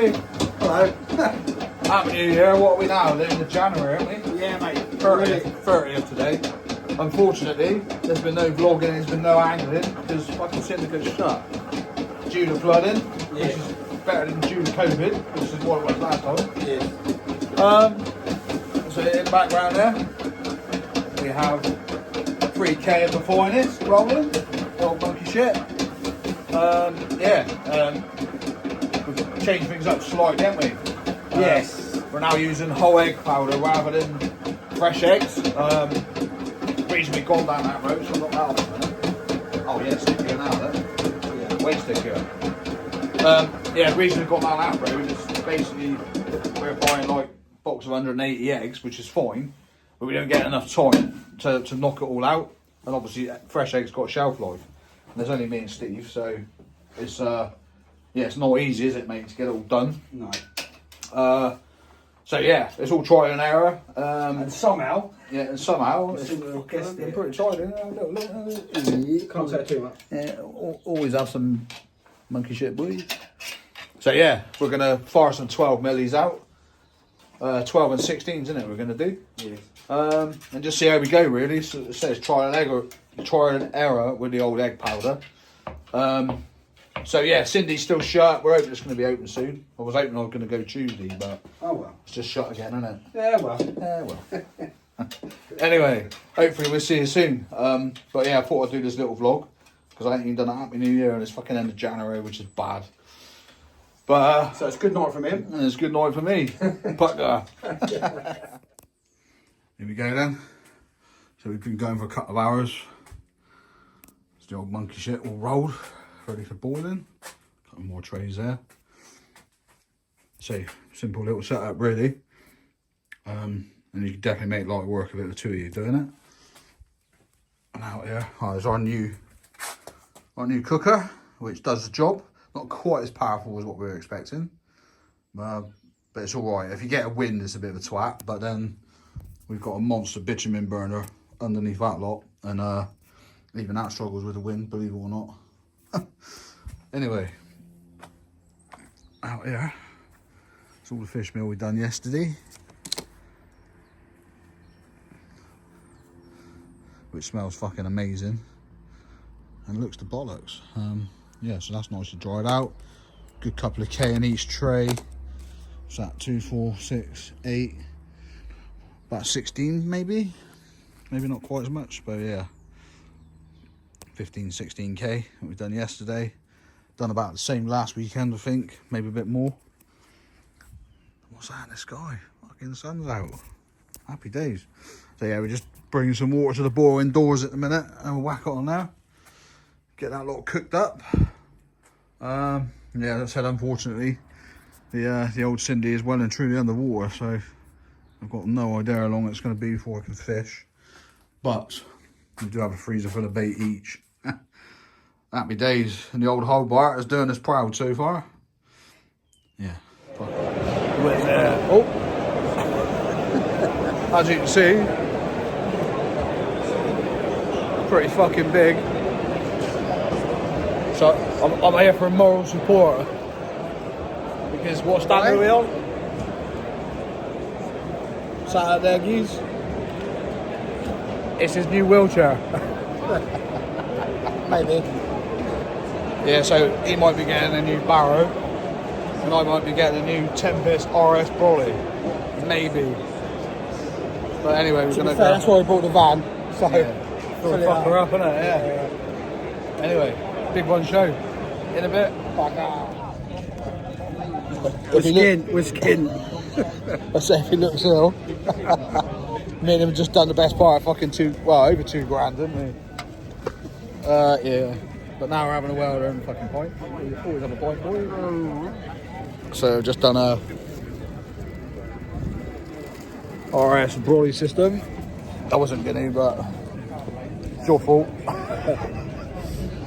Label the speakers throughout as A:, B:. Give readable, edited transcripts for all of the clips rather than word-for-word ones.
A: everybody.
B: Hello.
A: Happy New Year. What are we now? They're in the January, aren't we?
B: Yeah, mate.
A: 30th today. Unfortunately, there's been no vlogging, there's been no angling because fucking syndicate's shut. Due to flooding, which is better than due to COVID, which is what it was last time.
B: Yeah.
A: So in the background there, we have 3K of the finest rolling. Old monkey shit. We've changed things up slightly, haven't we?
B: Yes.
A: We're now using whole egg powder rather than fresh eggs. Reasonably gone down that road, so I've got that off a minute. Oh yeah, stickier now, then. Yeah, way stickier. Reasonably gone down that road. It's basically we're buying like a box of 180 eggs, which is fine, but we don't get enough time to knock it all out. And obviously, fresh eggs got shelf life. And there's only me and Steve, so it's it's not easy, is it, mate, to get it all done?
B: No.
A: It's all trial and error.
B: And somehow.
A: Yeah, and somehow it's
B: guessed
A: been
B: it.
A: pretty exciting.
B: Can't say too much.
A: Yeah, always have some monkey shit, boys. So yeah, we're gonna fire some 12 millies out. 12 and 16s, isn't it? We're gonna do.
B: Yes.
A: And just see how we go. Really, so it says trial and error with the old egg powder. Cindy's still shut. We're hoping it's going to be open soon. I was hoping I was going to go Tuesday, but it's just shut again, isn't it?
B: Yeah, well.
A: Yeah, well. Anyway, hopefully we'll see you soon. I thought I'd do this little vlog because I ain't even done a Happy New Year and it's fucking end of January, which is bad. But
B: So it's good night from him.
A: and it's good night for me. Pucker. Here we go then. So we've been going for a couple of hours. It's the old monkey shit all rolled, ready for boiling. Couple more trays there. So simple little setup really. And you can definitely make light work of it, the two of you doing it. And out here, there's our new cooker, which does the job. Not quite as powerful as what we were expecting, but it's all right. If you get a wind, it's a bit of a twat, but then we've got a monster bitumen burner underneath that lot, and even that struggles with the wind, believe it or not. Anyway, out here, it's all the fish meal we done yesterday, which smells fucking amazing and looks to bollocks. So that's nicely dried out. Good couple of K in each tray. What's that? 2, 4, 6, 8. About 16 maybe. Maybe not quite as much, but yeah. 15, 16K that we've done yesterday. Done about the same last weekend, I think. Maybe a bit more. What's that in the sky? Fucking sun's out. Happy days. So yeah, we're just bringing some water to the boil indoors at the minute and we'll whack it on now. Get that lot cooked up. As I said, unfortunately, the old Cindy is well and truly underwater, so I've got no idea how long it's going to be before I can fish. But we do have a freezer full of bait each. Happy days, and the old Hobart is doing us proud so far. Yeah. As you can see, pretty fucking big. So I'm here for a moral support because what stand are we on? Sat out there, geez. It's his new wheelchair.
B: Maybe.
A: Yeah, so he might be getting a new barrow, and I might be getting a new Tempest RS Brolly. Maybe. But anyway, we're gonna go.
B: That's why we bought the van. So
A: Fill fuck her up, innit? Yeah. Anyway. Big one show. In a bit.
B: We're skin.
A: I say if he looks ill. Me and him have just done the best part of fucking over 2 grand, didn't we? Yeah. But now we're having a welder and fucking pint. We always have a pint, boy. So I've just done a RS Brawley system. I wasn't gonna, but it's your fault.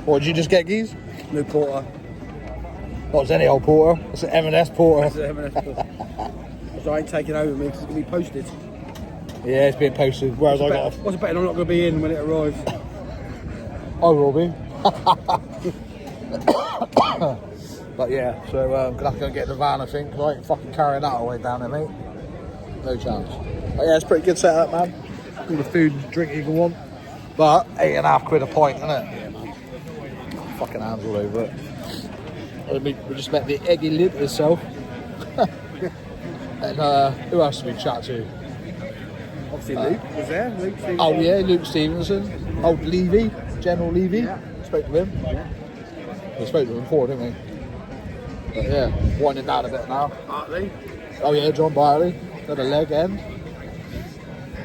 A: What, did you just get, geese?
B: New porter.
A: Not as any old porter. It's an M&S porter.
B: It's an M&S porter. So I ain't taking over me because it's going to be posted.
A: Yeah, it's being posted. Whereas I got.
B: What's it betting I'm not going to be in when it arrives?
A: I will be. But yeah, so gonna have to go get in the van, I think, because I ain't fucking carrying that all the way down there, mate. No chance. But yeah, it's pretty good setup, man. All the food and drink you can want. But £8.50 a pint, isn't it?
B: Yeah, man.
A: Fucking hands all over it. We just met the eggy lid itself. And who else did we chat to?
B: Obviously, Luke was there. Luke Stevenson.
A: Oh yeah, Luke Stevenson. Old Levy, General Levy.
B: Yeah.
A: Spoke to him.
B: Yeah.
A: We spoke to him before, didn't we? But yeah, winding down a bit now.
B: Hartley.
A: Oh yeah, John Barley. Got a leg end.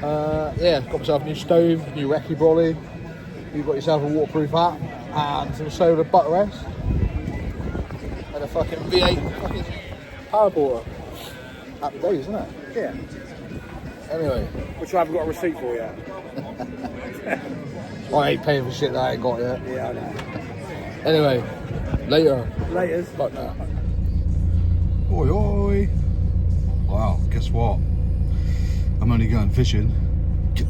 A: Yeah, got myself a new stove, new recce brolly. You've got yourself a waterproof hat and some soda butterheads. And a fucking V8 fucking power boiler. Happy days, isn't it?
B: Yeah.
A: Anyway.
B: Which I haven't got a receipt for yet.
A: I ain't paying for shit that I ain't got yet.
B: Yeah, I know.
A: Anyway, later.
B: Laters.
A: Fuck that. Oi, oi. Wow, guess what? I'm only going fishing.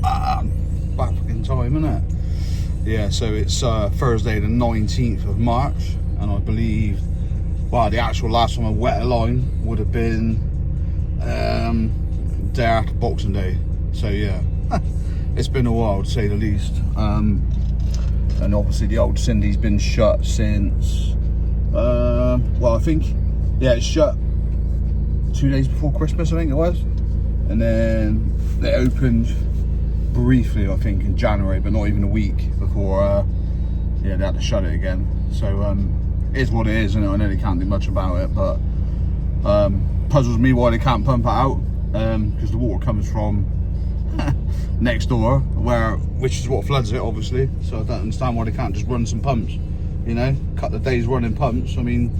A: Back fucking time, innit? Yeah, so it's Thursday the 19th of March, and I believe, well, the actual last time I wet a line would have been day after Boxing Day. So yeah, it's been a while to say the least. And obviously the old Cindy's been shut since, well, I think, yeah, it's shut 2 days before Christmas, I think it was. And then they opened briefly, I think, in January, but not even a week before, yeah, they had to shut it again. So it is what it is, and I know they can't do much about it, but puzzles me why they can't pump it out, because the water comes from next door, which is what floods it, obviously. So I don't understand why they can't just run some pumps, you know, cut the days running pumps. I mean,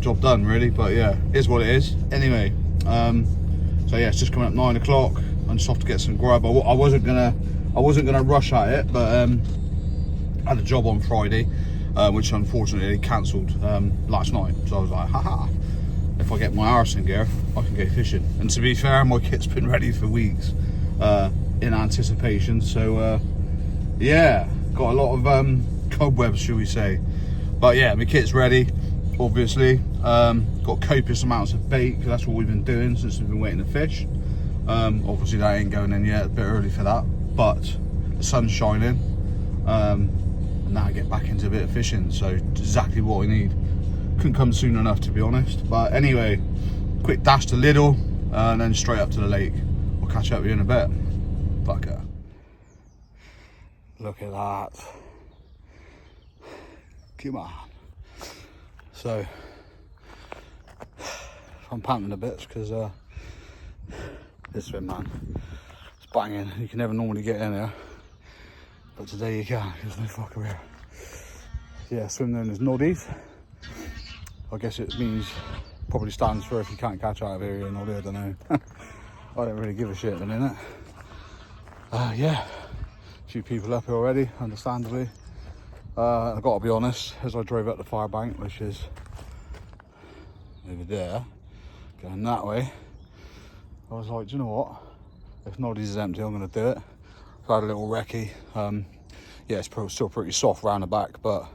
A: job done really. But yeah, it is what it is. Anyway, so yeah, it's just coming up 9 o'clock. I'm just off to get some grub. I wasn't gonna rush at it, but I had a job on Friday, which unfortunately they cancelled last night. So I was like, haha, if I get my arse in gear, I can go fishing. And to be fair, my kit's been ready for weeks in anticipation. So yeah, got a lot of cobwebs, shall we say. But yeah, my kit's ready, obviously. Got copious amounts of bait, because that's what we've been doing since we've been waiting to fish. Obviously that ain't going in yet, a bit early for that, but the sun's shining, and now I get back into a bit of fishing, so exactly what we need. Couldn't come soon enough, to be honest. But anyway, quick dash to Lidl, and then straight up to the lake. We'll catch up with you in a bit. Fucker. Look at that. Come on. So I'm panting a bit because this swim, man, it's banging. You can never normally get in here, but today you can. There's no fucker here. Yeah, swim known as noddies. I guess it means, probably stands for if you can't catch out of here, you're a noddy. I don't know. I don't really give a shit at the minute. Yeah, a few people up here already, understandably. I've got to be honest, as I drove up the fire bank, which is over there, going that way, I was like, do you know what? If Noddy's is empty, I'm going to do it. So I had a little recce. Yeah, it's still pretty soft round the back, but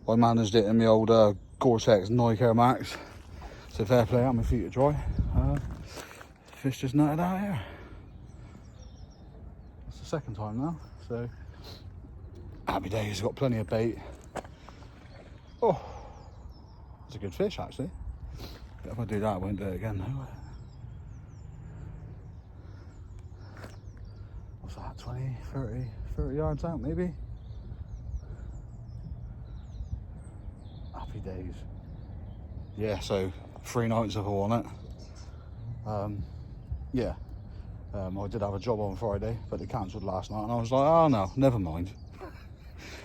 A: I managed it in my old Gore-Tex Nike Air Max. So fair play, out my feet are dry. Fish just nutted out here. It's the second time now, so happy days. Got plenty of bait. Oh, it's a good fish actually. But if I do that, I won't do it again though. What's that, 20, 30 yards out maybe? Happy days. Yeah, so 3 nights I've on it. Yeah, I did have a job on Friday, but they cancelled last night, and I was like, oh no, never mind.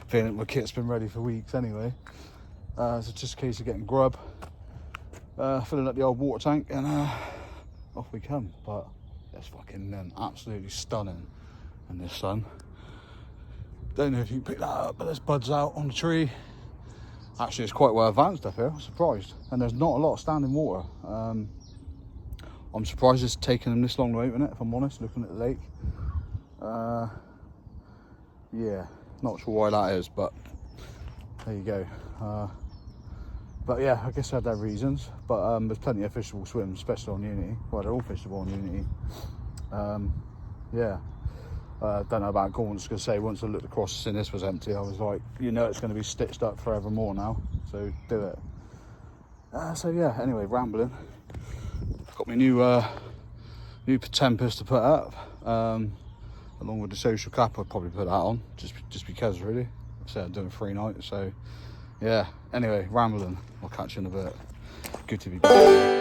A: Feeling my kit's been ready for weeks anyway. So it's just a case of getting grub, filling up the old water tank, and off we come. But it's fucking absolutely stunning in this sun. Don't know if you can pick that up, but there's buds out on the tree. Actually, it's quite well advanced up here, I'm surprised. And there's not a lot of standing water. I'm surprised it's taken them this long to open it, if I'm honest, looking at the lake. Yeah, not sure why that is, but there you go. But yeah, I guess I had their reasons. But there's plenty of fishable swims, especially on Unity. Well, they're all fishable on Unity. Yeah. Don't know about Gaunts, because say once I looked across and this was empty, I was like, you know, it's going to be stitched up forevermore now, so do it. So yeah, anyway, rambling. Got my new Tempest to put up, along with the social cap. I'd probably put that on just because, really. So I'm doing 3 nights, so yeah. Anyway, rambling. I'll catch you in a bit. Good to be back.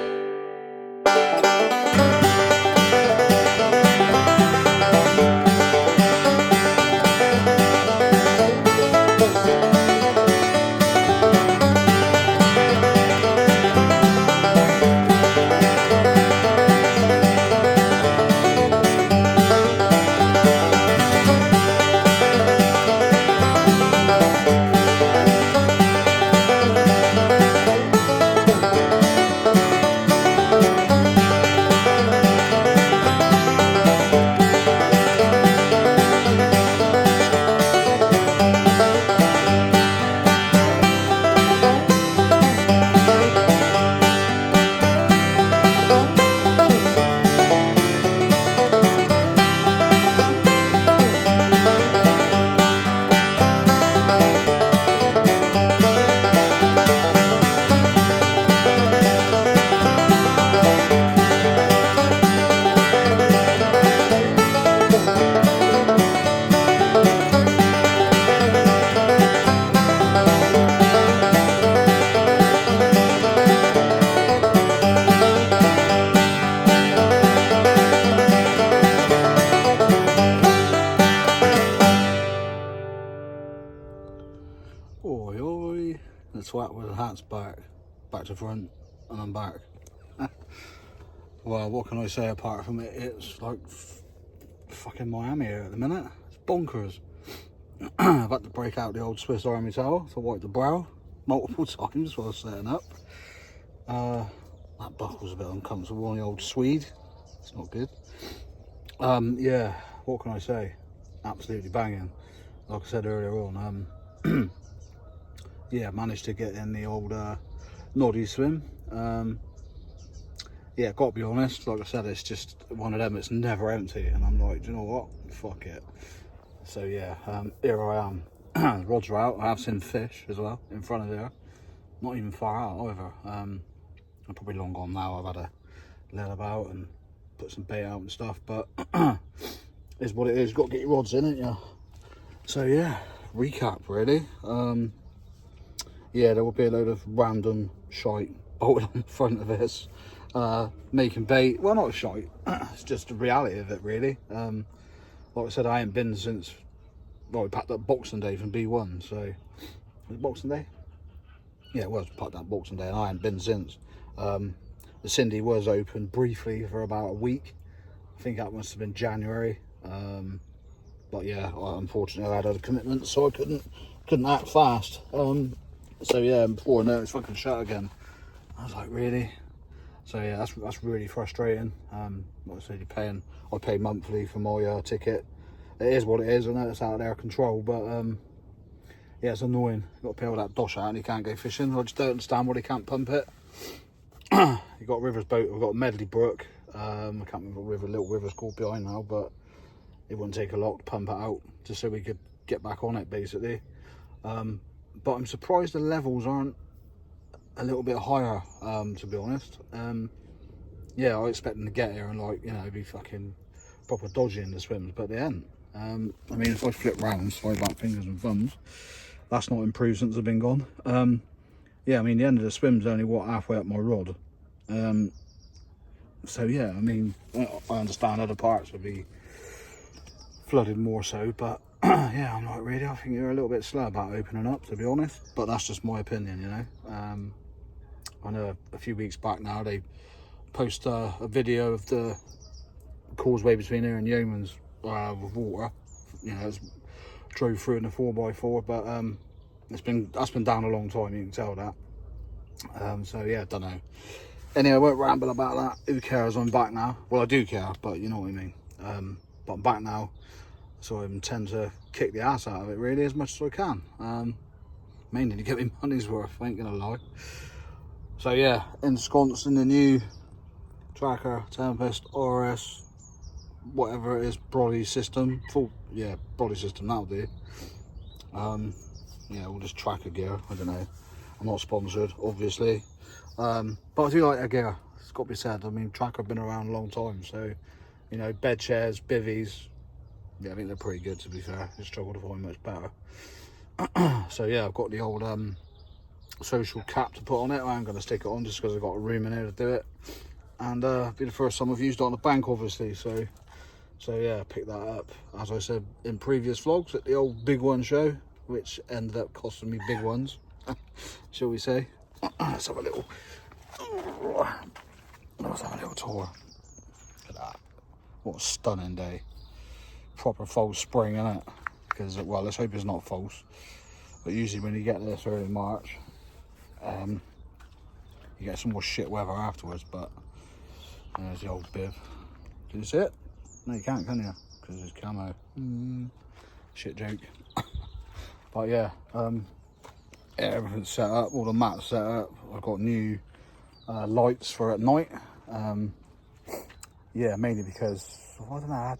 A: Oi, oi. The twat with the hat's back to front, and I'm back. Well, what can I say apart from it? It's like fucking Miami here at the minute. It's bonkers. I've had to break out the old Swiss Army towel to wipe the brow multiple times while setting up. That buckle's a bit uncomfortable on the old Swede. It's not good. Yeah, what can I say? Absolutely banging. Like I said earlier on, yeah, managed to get in the old noddy swim. Yeah, gotta be honest, like I said, it's just one of them, it's never empty, and I'm like, do you know what, fuck it. So yeah, here I am. Rods are out. I have seen fish as well in front of there, not even far out either. I'm probably long gone now. I've had a let about and put some bait out and stuff, but it's what it is. You've got to get your rods in, ain't you? So yeah, recap really. Yeah, there will be a load of random shite bolted on the front of this, making bait. Well, not shite, it's just the reality of it really. Like I said, I ain't been since, well, we packed up Boxing Day from B1, so, was it Boxing Day? Yeah, it was, packed up Boxing Day, and I ain't been since. The Cindy was open briefly for about a week. I think that must have been January. But yeah, unfortunately I had other commitments, so I couldn't act fast. So yeah, before I know it's fucking shut again. I was like, really? So yeah, that's really frustrating. Like I said, I pay monthly for my ticket. It is what it is. I know it's out of their control, but yeah, it's annoying. You've got to pay all that dosh out and you can't go fishing. I just don't understand why they can't pump it. You've got River's boat. We've got Medley Brook. I can't remember what little river's called behind now, but it wouldn't take a lot to pump it out just so we could get back on it, basically. But I'm surprised the levels aren't a little bit higher, to be honest. Yeah, I expect them to get here and, like, you know, be fucking proper dodgy in the swims, but they ain't. I mean, if I flip round, slide back fingers and thumbs, that's not improved since I've been gone. Yeah, I mean, the end of the swim's only, what, halfway up my rod. So yeah, I mean, I understand other parts would be flooded more so, but yeah, I'm like, really, I think you're a little bit slow about opening up, to be honest, but that's just my opinion, you know. I know a few weeks back now they post a video of the causeway between here and Yeoman's with water, you know, it's drove through in the 4x4, but that's been down a long time, you can tell that. So yeah, don't know. Anyway, I won't ramble about that. Who cares? I'm back now. Well, I do care, but you know what I mean. But I'm back now, so I intend to kick the ass out of it really as much as I can. Mainly to get my money's worth, I ain't gonna lie. So yeah, ensconced in the new Tracker Tempest RS, whatever it is, body system, body system, that'll do. Yeah, all this Tracker gear, I don't know, I'm not sponsored obviously, but I do like their gear, it's got to be said. I mean, Tracker have been around a long time, so you know, bed chairs, bivvies, yeah, I think they're pretty good, to be fair. I struggle to find much better. So yeah, I've got the old social cap to put on it. I'm going to stick it on just because I've got a room in here to do it, and be the first time I've used it on the bank, obviously. So yeah, pick that up, as I said in previous vlogs, at the old Big One show, which ended up costing me big ones, shall we say. Let's have a little tour. Look at that, what a stunning day. Proper false spring, isn't it? Because, well, let's hope it's not false, but usually when you get this early March, you get some more shit weather afterwards. But there's the old bib. Can you see it? No, you can't, can you? Because it's camo. Shit joke. But yeah, everything's set up, all the mats set up. I've got new lights for at night. Yeah, mainly because, I don't know, I had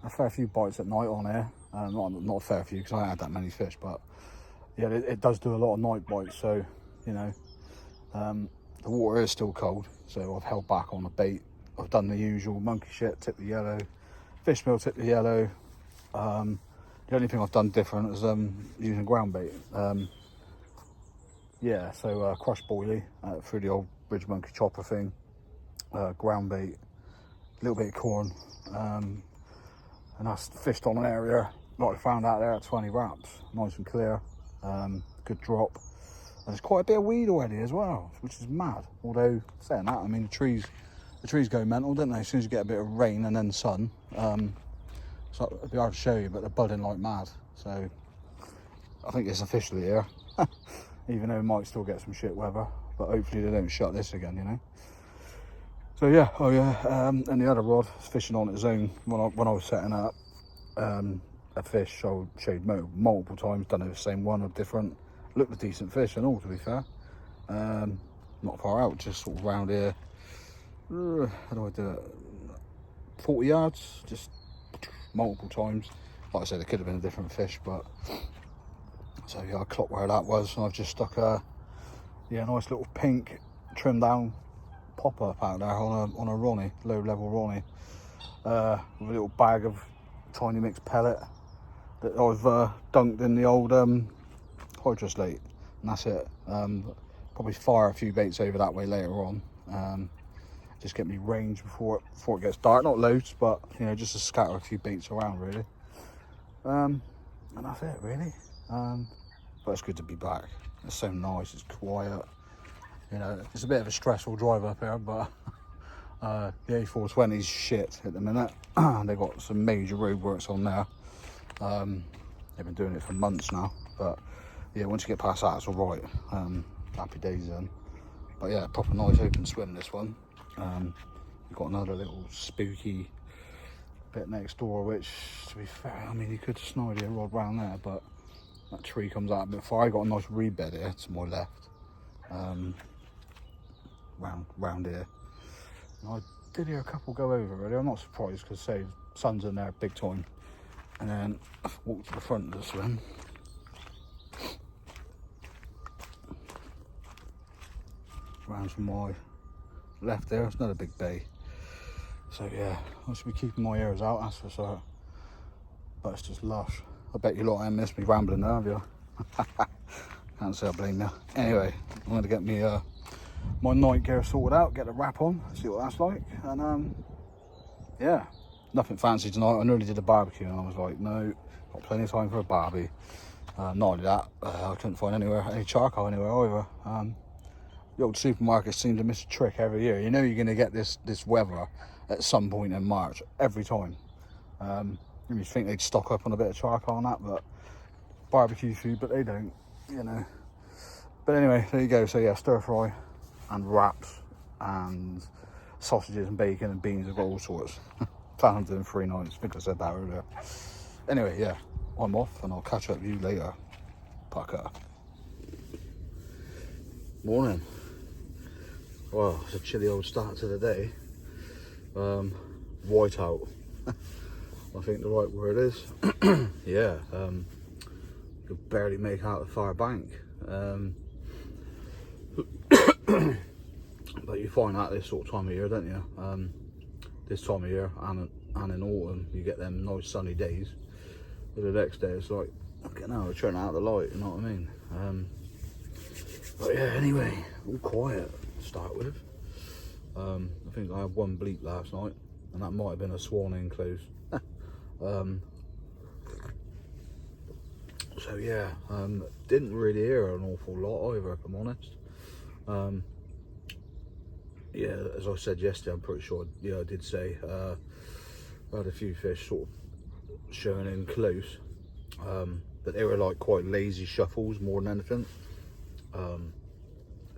A: a fair few bites at night on here. Not a fair few, because I ain't had that many fish, but yeah, it does do a lot of night bites. So, you know, the water is still cold, so I've held back on the bait. I've done the usual monkey shit, tip the yellow, fish meal, tip the yellow. The only thing I've done different is using ground bait. Yeah, so crushed boilie through the old bridge monkey chopper thing, ground bait, a little bit of corn, and that's fished on an area like I found out there at 20 wraps, nice and clear, good drop, and there's quite a bit of weed already as well, which is mad. Although saying that, I mean, the trees go mental, don't they, as soon as you get a bit of rain and then sun. So it'd be hard to show you, but they're budding like mad. So I think it's officially here, even though we might still get some shit weather, but hopefully they don't shut this again, you know. So yeah, oh yeah, and the other rod is fishing on its own. When I was setting up a fish, I showed multiple times, done it the same one or different. Looked a decent fish and all, to be fair. Not far out, just sort of round here. How do I do it? 40 yards, just multiple times. Like I said, it could have been a different fish, but so yeah, I clocked where that was, and I've just stuck a nice little pink trimmed down popper out there on a Ronnie, low level Ronnie, with a little bag of tiny mixed pellet that I've dunked in the old hydro slate, and that's it. Probably fire a few baits over that way later on. Just get me range before it gets dark. Not loads, but you know, just to scatter a few baits around, really. And that's it, really. But it's good to be back. It's so nice. It's quiet. You know, it's a bit of a stressful drive up here, but the A420's shit at the minute. They've got some major roadworks on there. They've been doing it for months now, but yeah, once you get past that, it's all right. Happy days then. But yeah, proper nice open swim, this one. You've got another little spooky bit next door, which, to be fair, I mean, you could snide a rod round there, but that tree comes out a bit far. I got a nice reed bed here to my left, round here. And I did hear a couple go over, really. I'm not surprised, because say sun's in there big time. And then I walked to the front of the swim. Round from my left there, it's another big bay. So yeah, I should be keeping my ears out, that's for sure. But it's just lush. I bet you lot ain't missed me rambling there, have you? Can't say I blame you. Anyway, I'm going to get me my night gear sorted out, get the wrap on, see what that's like. And yeah, nothing fancy tonight. I nearly did a barbecue and I was like, no, got plenty of time for a barbie. Not only that, I couldn't find any charcoal anywhere either. The old supermarkets seem to miss a trick every year. You know you're going to get this weather at some point in March, every time. You think they'd stock up on a bit of charcoal and that, but barbecue food, but they don't, you know. But anyway, there you go. So yeah, stir fry and wraps and sausages and bacon and beans. I've got all sorts. Plan on doing 3 nights. I think I said that earlier. Anyway, yeah, I'm off and I'll catch up with you later. Pucker. Morning. Well, it's a chilly old start to the day. White out. I think the right word is. Yeah, could barely make out the far bank. But you find out this sort of time of year, don't you? This time of year and in autumn, you get them nice sunny days. But the next day, it's like, okay, now we're turning out the light. You know what I mean? But yeah, anyway, all quiet to start with. I think I had one bleep last night, and that might have been a swan in close. So yeah, didn't really hear an awful lot either, if I'm honest. Yeah, as I said yesterday, I'm pretty sure, yeah, I did say, I had a few fish sort of showing in close, but they were like quite lazy shuffles more than anything.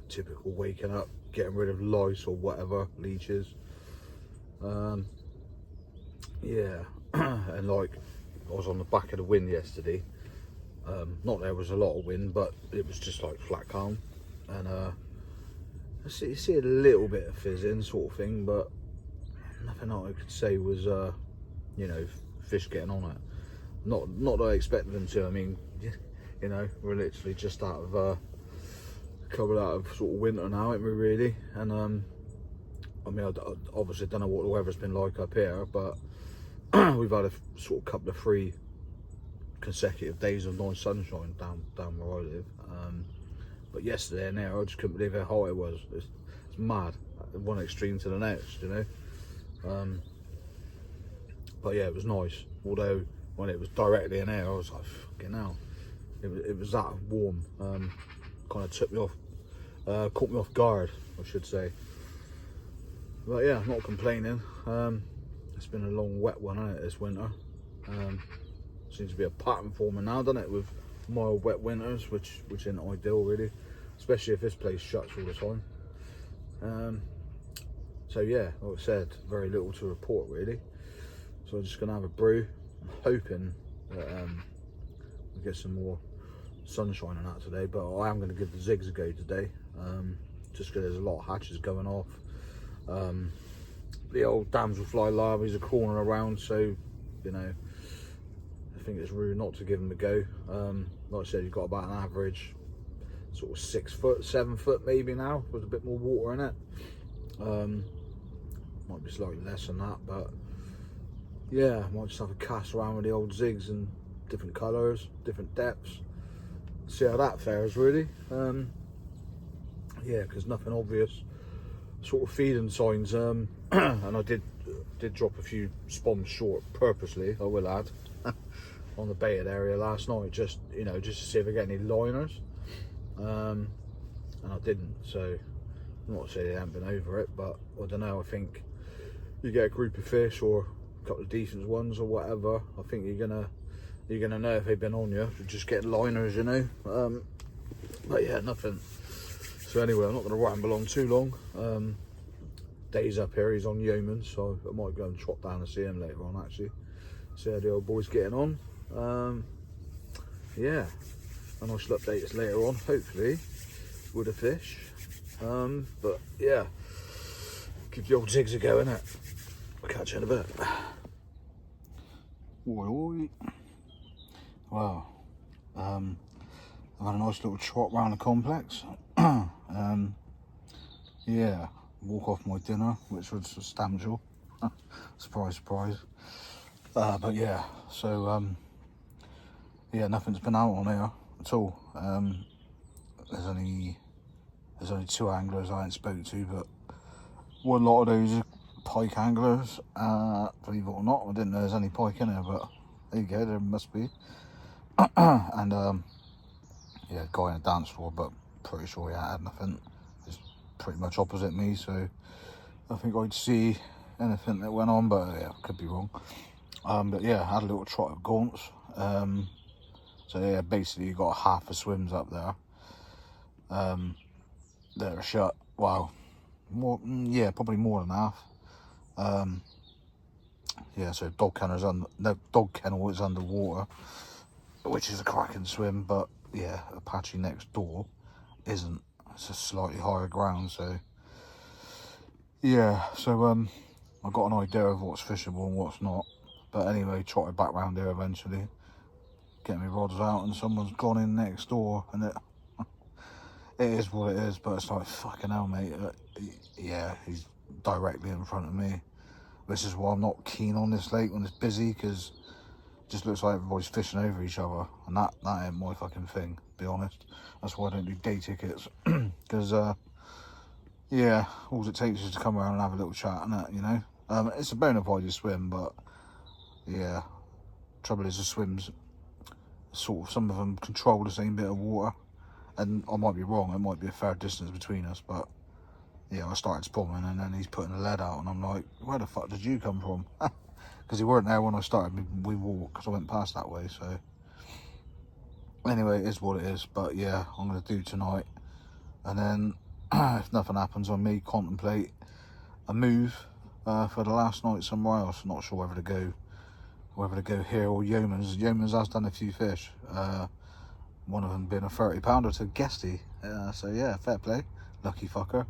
A: Typical waking up, getting rid of lice or whatever, leeches. Yeah, and like I was on the back of the wind yesterday. Not there was a lot of wind, but it was just like flat calm, and I see a little bit of fizzing sort of thing, but nothing I could say was you know, fish getting on it. Not that I expected them to. I mean, you know, we're literally just out of coming out of sort of winter now, ain't we, really? And I mean, I obviously don't know what the weather's been like up here, but we've had a sort of couple of 3 consecutive days of nice sunshine down where I live. But yesterday and there, I just couldn't believe how hot it was. It's mad, one extreme to the next, you know. But yeah, it was nice. Although when it was directly in air, I was like, fucking hell. It was that warm. Kind of took me off, caught me off guard, I should say. But yeah, not complaining. It's been a long wet one, hasn't it, this winter? Seems to be a pattern forming now, doesn't it, with mild wet winters, which isn't ideal really, especially if this place shuts all the time. So yeah, like I said, very little to report really. So I'm just gonna have a brew. I'm hoping that we get some more sunshine on that today, but I am going to give the zigs a go today, just because there's a lot of hatches going off. The old damselfly larvae are crawling around, so you know, I think it's rude not to give them a go. Like I said, you've got about an average sort of 6 foot, 7 foot maybe now, with a bit more water in it. Might be slightly less than that, but yeah, I might just have a cast around with the old zigs in different colours, different depths. See how that fares really. Yeah, because nothing obvious sort of feeding signs. And I did drop a few spoms short purposely, I will add, on the baited area last night, just you know, just to see if I get any liners. And I didn't, so I'm not saying they haven't been over it, but I don't know, I think you get a group of fish or a couple of decent ones or whatever, I think you're gonna know if they've been on you. Just get liners, you know. But yeah, nothing. So anyway, I'm not going to ramble on too long. Dave's up here, he's on Yeoman, so I might go and trot down and see him later on actually. See how the old boy's getting on. Yeah, and I shall update us later on, hopefully, with a fish. But yeah, give the old zigs a go, innit? I'll catch you in a bit. Oi, oi. Wow, I've had a nice little trot around the complex. Yeah, walk off my dinner, which was substantial. Surprise, surprise. But yeah, so yeah, nothing's been out on here at all. There's only 2 anglers I ain't spoke to, but one lot of those are pike anglers. Believe it or not, I didn't know there's any pike in there, but there you go, there must be. And yeah, guy in a dance floor, but pretty sure he had nothing. It's pretty much opposite me, so I think I'd see anything that went on, but yeah, could be wrong. But yeah, I had a little trot of Gaunts. So yeah, basically you got half the swims up there that are shut. Wow, more, yeah, probably more than half. Yeah, so dog kennel is underwater, which is a cracking swim, but yeah, Apache next door isn't. It's a slightly higher ground, so yeah, so I got an idea of what's fishable and what's not. But anyway, trotted back round here eventually, get my rods out, and someone's gone in next door, and it is what it is. But it's like, fucking hell, mate. Yeah, he's directly in front of me. This is why I'm not keen on this lake when it's busy, because it just looks like everybody's fishing over each other, and that ain't my fucking thing, to be honest. That's why I don't do day tickets, because yeah, all it takes is to come around and have a little chat and that, you know. It's a bona fide swim, but yeah, trouble is the swims sort of, some of them control the same bit of water, and I might be wrong, it might be a fair distance between us, but yeah, I started spawning and then he's putting the lead out, and I'm like, where the fuck did you come from? Because he weren't there when I started. We walked, because I went past that way. So anyway, it is what it is. But yeah, I'm going to do tonight, and then if nothing happens, I may contemplate a move for the last night somewhere else. Not sure whether to go here or Yeoman's. Yeoman's has done a few fish, one of them being a 30 pounder to Guesty, so yeah, fair play, lucky fucker.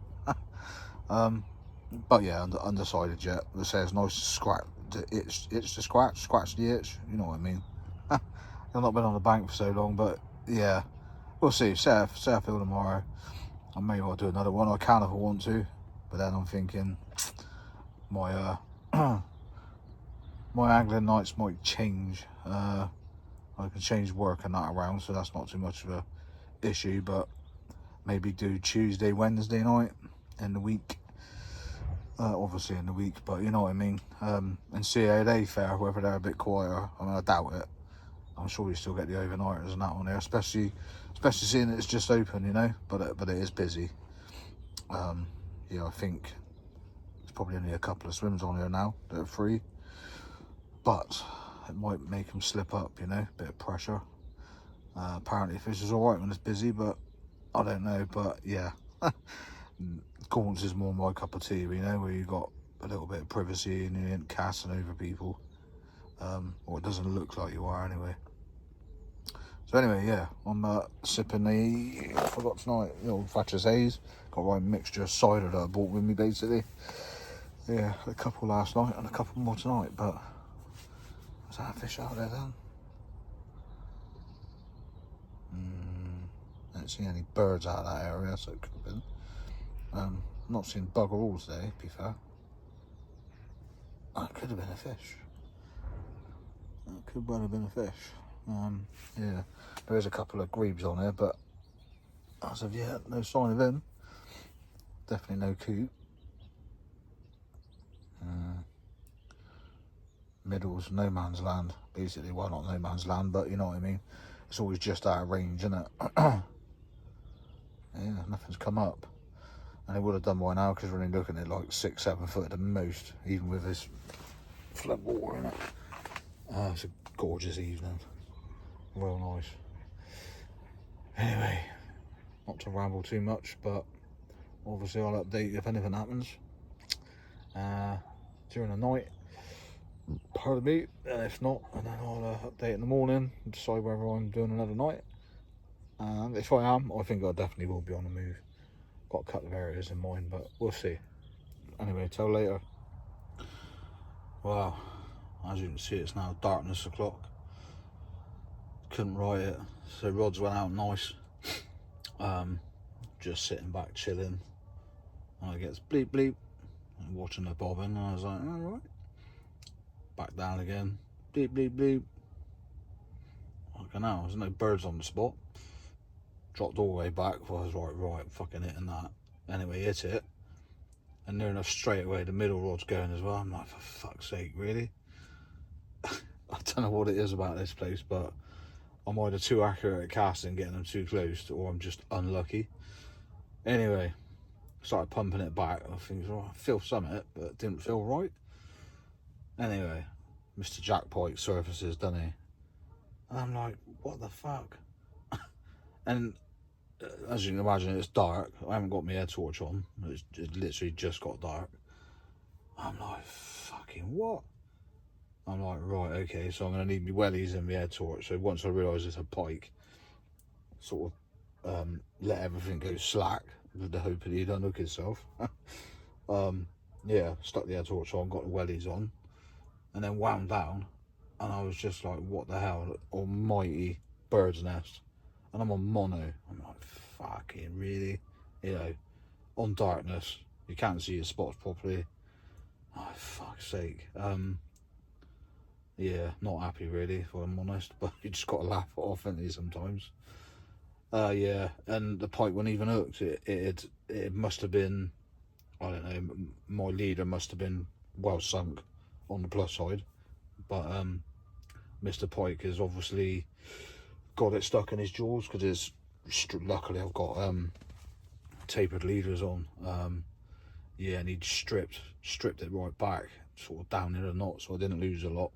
A: But yeah, undecided yet. It says nice scratch, itch to scratch the itch, you know what I mean. I've not been on the bank for so long, but yeah, we'll see. Say I feel tomorrow, I may well do another one. I can if I want to, but then I'm thinking my my angling nights might change. I can change work and that around, so that's not too much of a issue, but maybe do Tuesday, Wednesday night in the week. Obviously in the week, but you know what I mean. And see how they fare, whether they're a bit quieter. I mean, I doubt it. I'm sure we still get the overnighters and that on there, especially seeing it's just open, you know. But it is busy. Yeah, I think there's probably only a couple of swims on here now that are free, but it might make them slip up, you know, bit of pressure. Apparently fish is alright when it's busy, but I don't know. But yeah, Gaunts is more my cup of tea, you know, where you got a little bit of privacy and you ain't casting over people, or it doesn't look like you are anyway. So anyway, yeah, I'm sipping the, I forgot tonight, you know, Thatcher's Haze. Got a right mixture of cider that I bought with me, basically. Yeah, a couple last night and a couple more tonight, but was that a fish out there then? I didn't see any birds out of that area, so it could have been. Not seen bugger all today, to be fair. That could have been a fish. That could well have been a fish. Yeah, there is a couple of grebes on here, but as of yet, no sign of him. Definitely no coot. Middle's no man's land, basically. Well, not no man's land, but you know what I mean. It's always just out of range, isn't it? Yeah, nothing's come up. And it would have done by now, because we're only looking at like 6-7 foot at the most, even with this flood water in it. It's a gorgeous evening. Real nice. Anyway, not to ramble too much, but obviously I'll update if anything happens during the night. Pardon me, and if not, and then I'll update in the morning and decide whether I'm doing another night. And if I am, I think I definitely will be on the move. Got a couple of areas in mind, but we'll see. Anyway, till later. Wow, as you can see, it's now darkness o'clock. Couldn't write it, so rods went out nice. Just sitting back chilling, and it gets bleep bleep, and watching the bobbing, and I was like, all right. Back down again, bleep bleep bleep. Fucking hell, there's no birds on the spot. Dropped all the way back. I was right, fucking hitting that. Anyway, hit it, and near enough straight away the middle rod's going as well. I'm like, for fuck's sake, really? I don't know what it is about this place, but I'm either too accurate at casting, getting them too close, or I'm just unlucky. Anyway, started pumping it back. I think, oh, I feel something, but it didn't feel right. Anyway, Mr. Jack Pike surfaces, doesn't he? And I'm like, what the fuck? And as you can imagine, it's dark. I haven't got my head torch on. It literally just got dark. I'm like, fucking what? I'm like, right, okay, so I'm going to need my wellies and my head torch. So once I realise it's a pike, sort of let everything go slack with the hope that he'd unhook himself. yeah, stuck the air torch on, got the wellies on, and then wound down, and I was just like, what the hell, almighty bird's nest, and I'm on mono. I'm like, fucking really, you know, on darkness, you can't see your spots properly. Oh, fuck's sake. Yeah, not happy really, if I'm honest, but you just got to laugh it off, haven't you, sometimes. Yeah, and the pike wasn't even hooked. It must have been, I don't know, my leader must have been well sunk on the plus side, but Mr. Pike has obviously got it stuck in his jaws, because it's, luckily I've got tapered leaders on. Yeah, and he'd stripped it right back, sort of down in a knot, so I didn't lose a lot,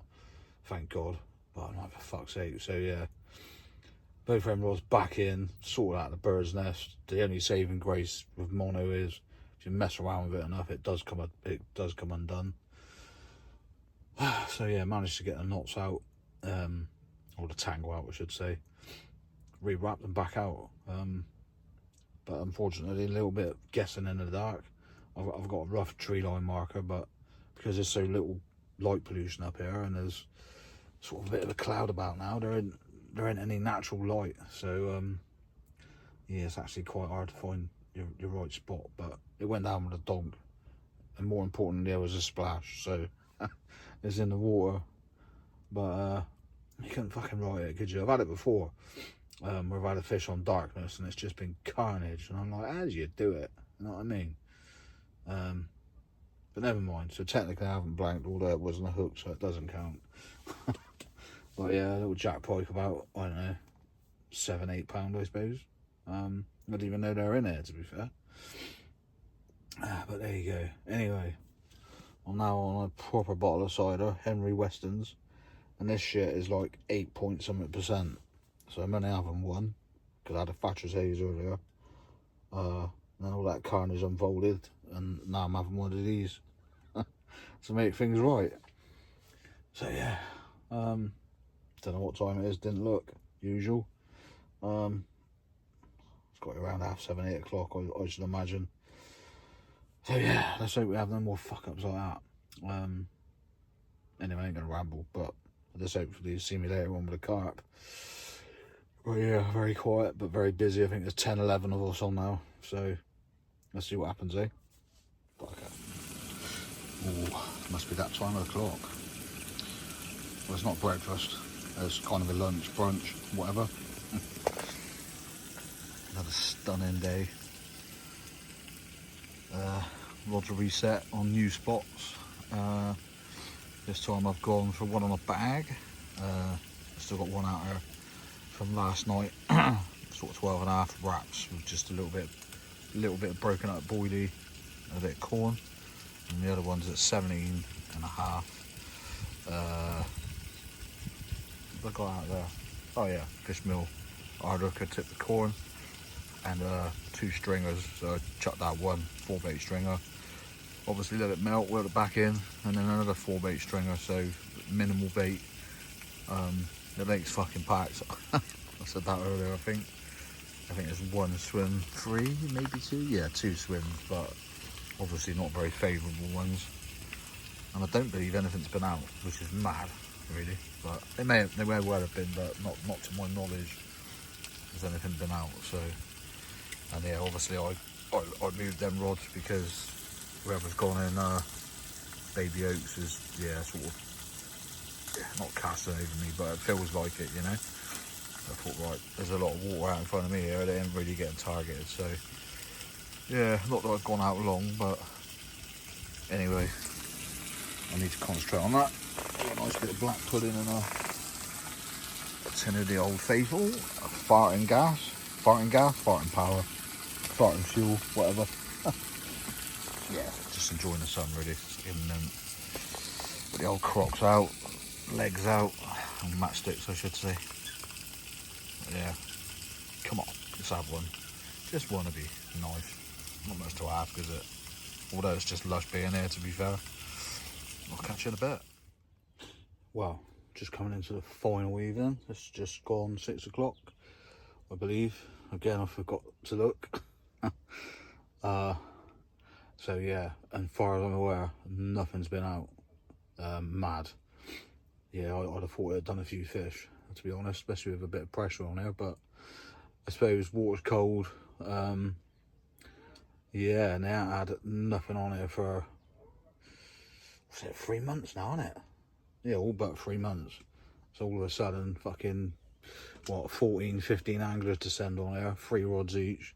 A: thank God. But I'm like, for fuck's sake. So yeah, both them rods back in, sorted out the bird's nest. The only saving grace with mono is if you mess around with it enough, it does come undone. So yeah, managed to get the knots out, or the tangle out, I should say. Rewrap them back out. But unfortunately, a little bit guessing in the dark. I've got a rough tree line marker, but because there's so little light pollution up here, and there's sort of a bit of a cloud about now, there ain't any natural light. So yeah, it's actually quite hard to find your right spot. But it went down with a donk, and more importantly, there was a splash. So it's in the water, but you couldn't fucking ride it, could you? I've had it before. We've had a fish on darkness, and it's just been carnage. And I'm like, how do you do it? You know what I mean? But never mind. So technically, I haven't blanked, although it wasn't a hook, so it doesn't count. But yeah, a little jack pike, about, I don't know, £7-8, I suppose. I didn't even know they were in there, to be fair. But there you go. Anyway, I'm now on a proper bottle of cider, Henry Weston's, and this shit is like 8 point something %. So I'm only having one, because I had a Thatcher's Haze earlier. And all that carnage unfolded, and now I'm having one of these to make things right. So yeah, don't know what time it is, didn't look, usual. It's got around 7:30, 8 o'clock, I should imagine. So yeah, let's hope we have no more fuck ups like that. Anyway, I ain't gonna ramble, but just hopefully see me later on with a carp. But yeah, very quiet but very busy. I think there's 10, 11 of us on now, so let's see what happens, eh? Okay. Oh, must be that time of the clock. Well, it's not breakfast. It's kind of a lunch, brunch, whatever. Another stunning day. Roger reset on new spots. This time I've gone for one on a bag. Still got one out there from last night. Sort of 12.5 wraps with just a little bit of broken up boilie and a bit of corn. And the other one's at 17.5. What have I got out there? Oh yeah, fish meal. Hard hooker tipped the corn, and 2 stringers. So I chucked that one 4-bait stringer. Obviously let it melt, wheel it back in, and then another 4-bait stringer. So minimal bait. The lake's fucking packed. I said that earlier. I think there's 1 swim, 3, maybe 2. Yeah, 2 swims, but obviously not very favourable ones. And I don't believe anything's been out, which is mad, really. But they may well have been, but not to my knowledge has anything been out. So, and yeah, obviously I moved them rods because whoever's gone in Baby Oaks is, yeah, sort of, yeah, not casting over me, but it feels like it, you know. I thought, right, there's a lot of water out in front of me here, they ain't really getting targeted. So yeah, not that I've gone out long, but anyway, I need to concentrate on that. A nice bit of black pudding and a tin of the Old Faithful, farting power, farting fuel, whatever. Yeah, just enjoying the sun really. Giving them the old Crocs out, legs out, and matchsticks I should say. But yeah, come on, let's have one. Just want to be nice. Not much to ask, is it? Although it's just lush being here, to be fair. I'll catch you in a bit. Well, just coming into the final evening. It's just gone 6 o'clock, I believe. Again, I forgot to look. It's So yeah, and far as I'm aware, nothing's been out. Mad. Yeah, I'd have thought it had done a few fish, to be honest, especially with a bit of pressure on there, but I suppose water's cold. Yeah, and they haven't had nothing on it for, what's it, 3 months now, isn't it? Yeah, all but 3 months. So all of a sudden, fucking, what, 14, 15 anglers to send on there, 3 rods each.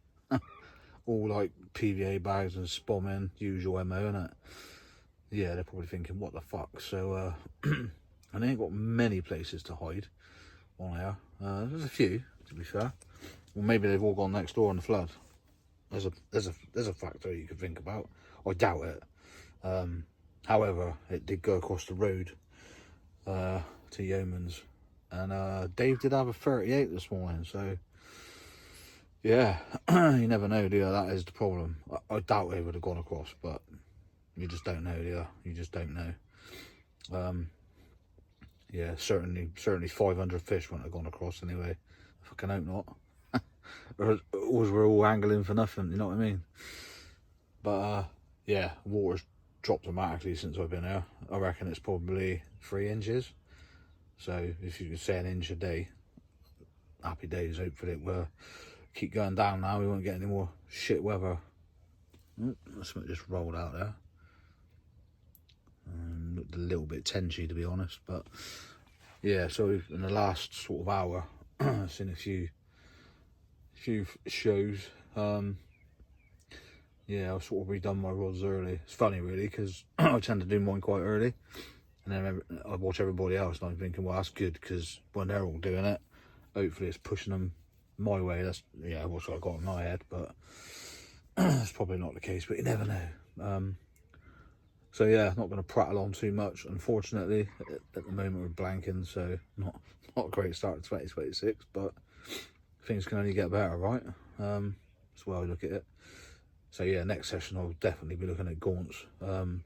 A: All like PVA bags and spomming, usual MO, innit? Yeah, they're probably thinking, what the fuck? So, and they ain't got many places to hide on there. There's a few, to be fair. Well, maybe they've all gone next door in the flood. There's a factor you could think about. I doubt it. However, it did go across the road to Yeoman's, and Dave did have a 38 this morning. So yeah, you never know, do you? That is the problem. I doubt they would have gone across, but you just don't know, do you? You just don't know. Yeah, certainly 500 fish wouldn't have gone across anyway. I fucking hope not. Or we're all angling for nothing, you know what I mean? But yeah, water's dropped dramatically since I've been here. I reckon it's probably 3 inches. So if you could say 1 inch a day, happy days. Hopefully it will keep going down now. We won't get any more shit weather. Something just rolled out there. Looked a little bit tenchy, to be honest, but yeah. So in the last sort of hour, I've seen a few shows. Yeah, I've sort of redone my rods early. It's funny really, because I tend to do mine quite early, and then I watch everybody else and I'm thinking, well, that's good, because when they're all doing it, hopefully it's pushing them my way. That's, yeah, what's I got in my head, but that's probably not the case, but you never know. So yeah, not going to prattle on too much, unfortunately. At the moment we're blanking, so not a great start to 2026, but things can only get better, right? That's the way I look at it. So yeah, next session I'll definitely be looking at Gaunts, and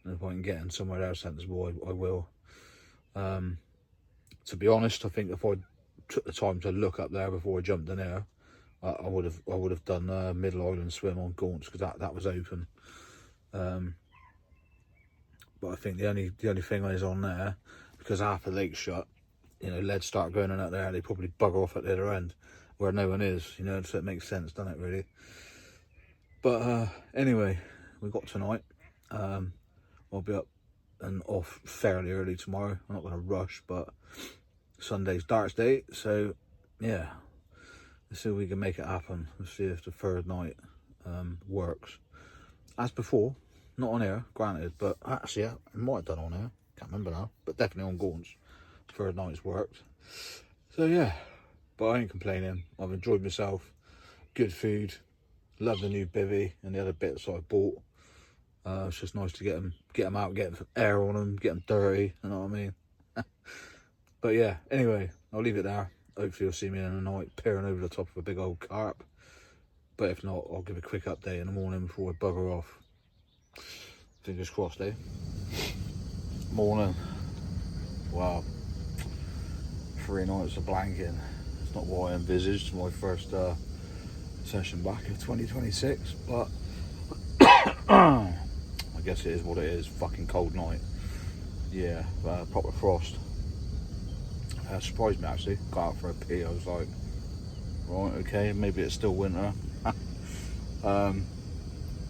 A: if I can get in somewhere else sensible, I will. To be honest, I think if I took the time to look up there before I jumped in there, I would have done a middle island swim on Gaunts, because that was open. But I think the only thing is on there, because half the lake's shut, you know, lead start going in out there, they probably bugger off at the other end where no one is, you know, so it makes sense, doesn't it, really? But anyway, we've got tonight. I'll be up and off fairly early tomorrow. I'm not going to rush, but Sunday's darts day, so yeah, let's see if we can make it happen. Let's see if the third night works. As before, not on air, granted, but actually, I might have done on air, can't remember now, but definitely on Gaunts. Third night's worked. So yeah, but I ain't complaining. I've enjoyed myself. Good food. Love the new bivvy and the other bits I bought. It's just nice to get them out, get air on them, get them dirty, you know what I mean? But yeah, anyway, I'll leave it there. Hopefully you'll see me in the night peering over the top of a big old carp. But if not, I'll give a quick update in the morning before I bugger off. Fingers crossed, eh? Morning. Wow. 3 nights of blanking. It's not what I envisaged my first session back of 2026, but I guess it is what it is. Fucking cold night. Yeah, proper frost. Surprised me actually. Got out for a pee. I was like, right, okay, maybe it's still winter.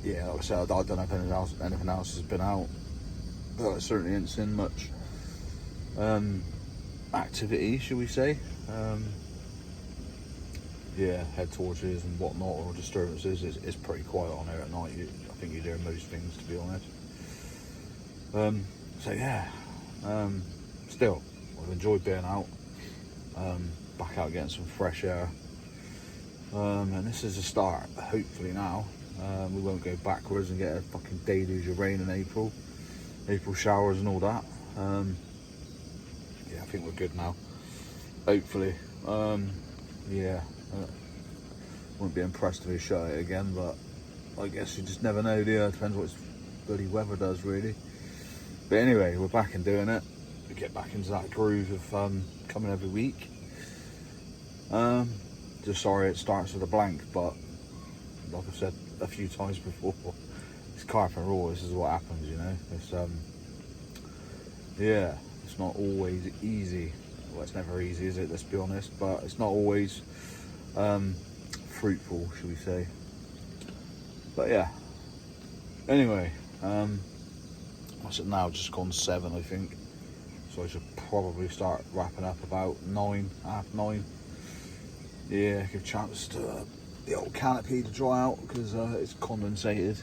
A: Yeah, like I said, I don't know if anything else has been out, but I certainly ain't seen much activity, should we say. Yeah, head torches and whatnot, or disturbances. It's pretty quiet on there at night. I think you hear most things, to be honest. So yeah, still, I've enjoyed being out, back out getting some fresh air, and this is a start. Hopefully now we won't go backwards and get a fucking deluge of rain in April showers and all that. Yeah, I think we're good now, hopefully. Yeah, wouldn't be impressed if we shut it again, but I guess you just never know, do you? It depends what bloody weather does, really. But anyway, we're back and doing it. We get back into that groove of coming every week. Just sorry it starts with a blank, but like I've said a few times before, it's carping raw. This is what happens, you know. It's yeah, it's not always easy. Well, it's never easy, is it? Let's be honest. But it's not always fruitful, shall we say? But yeah. Anyway, what's it now? Just gone 7, I think. So I should probably start wrapping up about 9, half 9. Yeah, give a chance to the old canopy to dry out because it's condensated,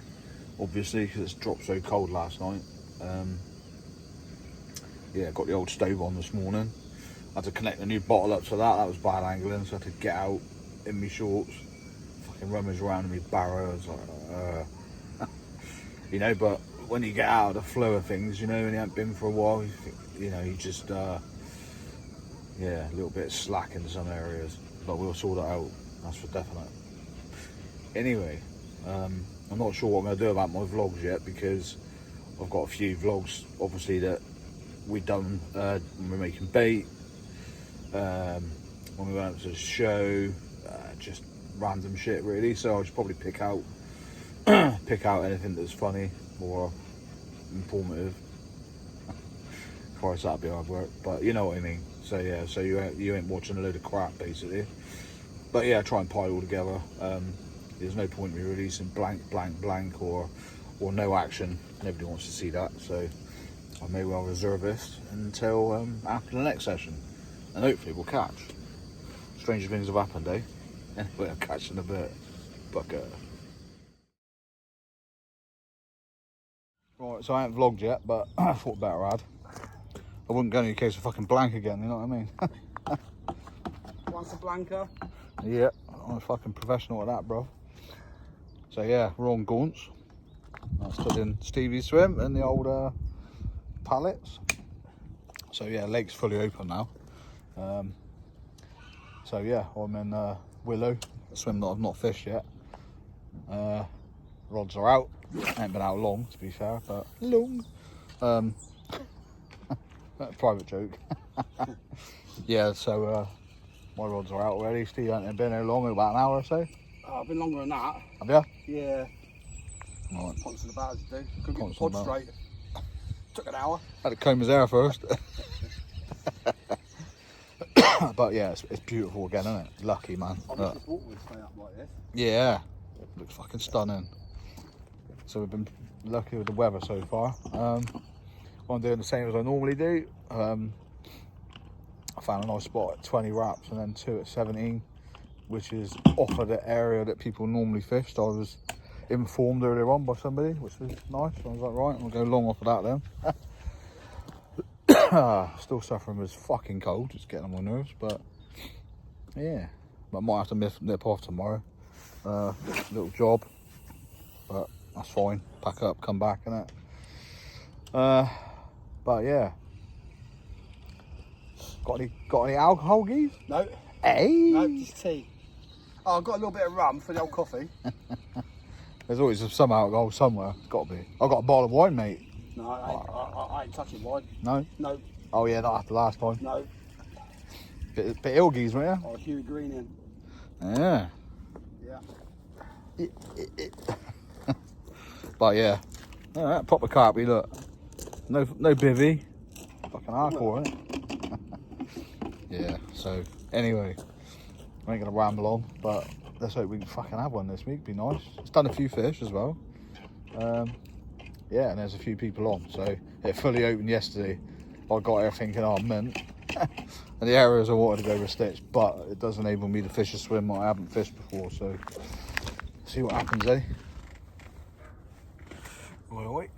A: obviously, because it's dropped so cold last night. Yeah, got the old stove on this morning. I had to connect a new bottle up to that was bad angling, so I had to get out in my shorts, fucking rummage around in my barrow. I was like, you know, but when you get out of the flow of things, you know, and you haven't been for a while, you know, you just, yeah, a little bit slack in some areas, but we'll sort that out, that's for definite. Anyway, I'm not sure what I'm going to do about my vlogs yet, because I've got a few vlogs, obviously, that we done when we were making bait, when we went up to the show, just random shit really, so I should probably pick out anything that's funny or informative. Of course, that'd be hard work, but you know what I mean. So yeah, so you ain't watching a load of crap basically. But yeah, try and pile it all together. There's no point in me releasing blank or no action. Nobody wants to see that, so I may well reserve this until after the next session, and hopefully we'll catch. Stranger things have happened, eh? Anyway, I'll catch in a bit. Bucker. Right, so I haven't vlogged yet, but I thought better I'd. I wouldn't go in case of fucking blank again, you know what I mean?
B: Once a blanker.
A: Yeah, I'm a fucking professional at that, bro. So yeah, we're on Gaunts. I stood in Stevie's swim and the old pallets. So yeah, lake's fully open now. So yeah, I'm in Willow, a swim that I've not fished yet. Rods are out. Ain't been out long, to be fair, but long. Private joke. Yeah, so my rods are out already. Steve hasn't been there long, about an hour or so.
B: Oh, I've been longer than that.
A: Have you?
B: Yeah.
A: Right.
B: Constant about it, dude. Couldn't get the
A: Constant
B: pod
A: about.
B: straight. Took an hour.
A: Had to comb his hair first. But yeah, it's beautiful again, isn't it? Lucky, man.
B: I wish this water would stay up like this.
A: Yeah, looks fucking stunning. So we've been lucky with the weather so far. I'm doing the same as I normally do. I found a nice spot at 20 wraps and then 2 at 17, which is off of the area that people normally fish. So I was informed earlier on by somebody, which was nice. I was like, right, I'm gonna go long off of that then. Still suffering with fucking cold, it's getting on my nerves, but yeah. But I might have to nip off tomorrow. Little job, but that's fine. Pack up, come back, innit? But yeah. Got any alcohol, geez?
B: No.
A: Hey.
B: No, just tea. Oh, I've got a little bit of rum for the old coffee.
A: There's always some alcohol somewhere. It's got to be. I've got a bottle of wine, mate.
B: No, I ain't touching wine.
A: No?
B: No.
A: Oh yeah, not after last time.
B: No.
A: Bit Ilgies, weren't
B: Oh, Huey Green in.
A: you? Yeah.
B: Yeah.
A: But yeah. Alright, proper carpy, look. No bivvy. Fucking hardcore, isn't it? Yeah, so anyway. I ain't gonna ramble on, but let's hope we can fucking have one this week, be nice. It's done a few fish as well. Yeah, and there's a few people on, so it fully opened yesterday. I got here thinking, oh, mint. And the areas I wanted to go with stitch, but it does enable me to fish a swim that I haven't fished before, so see what happens, eh? Right.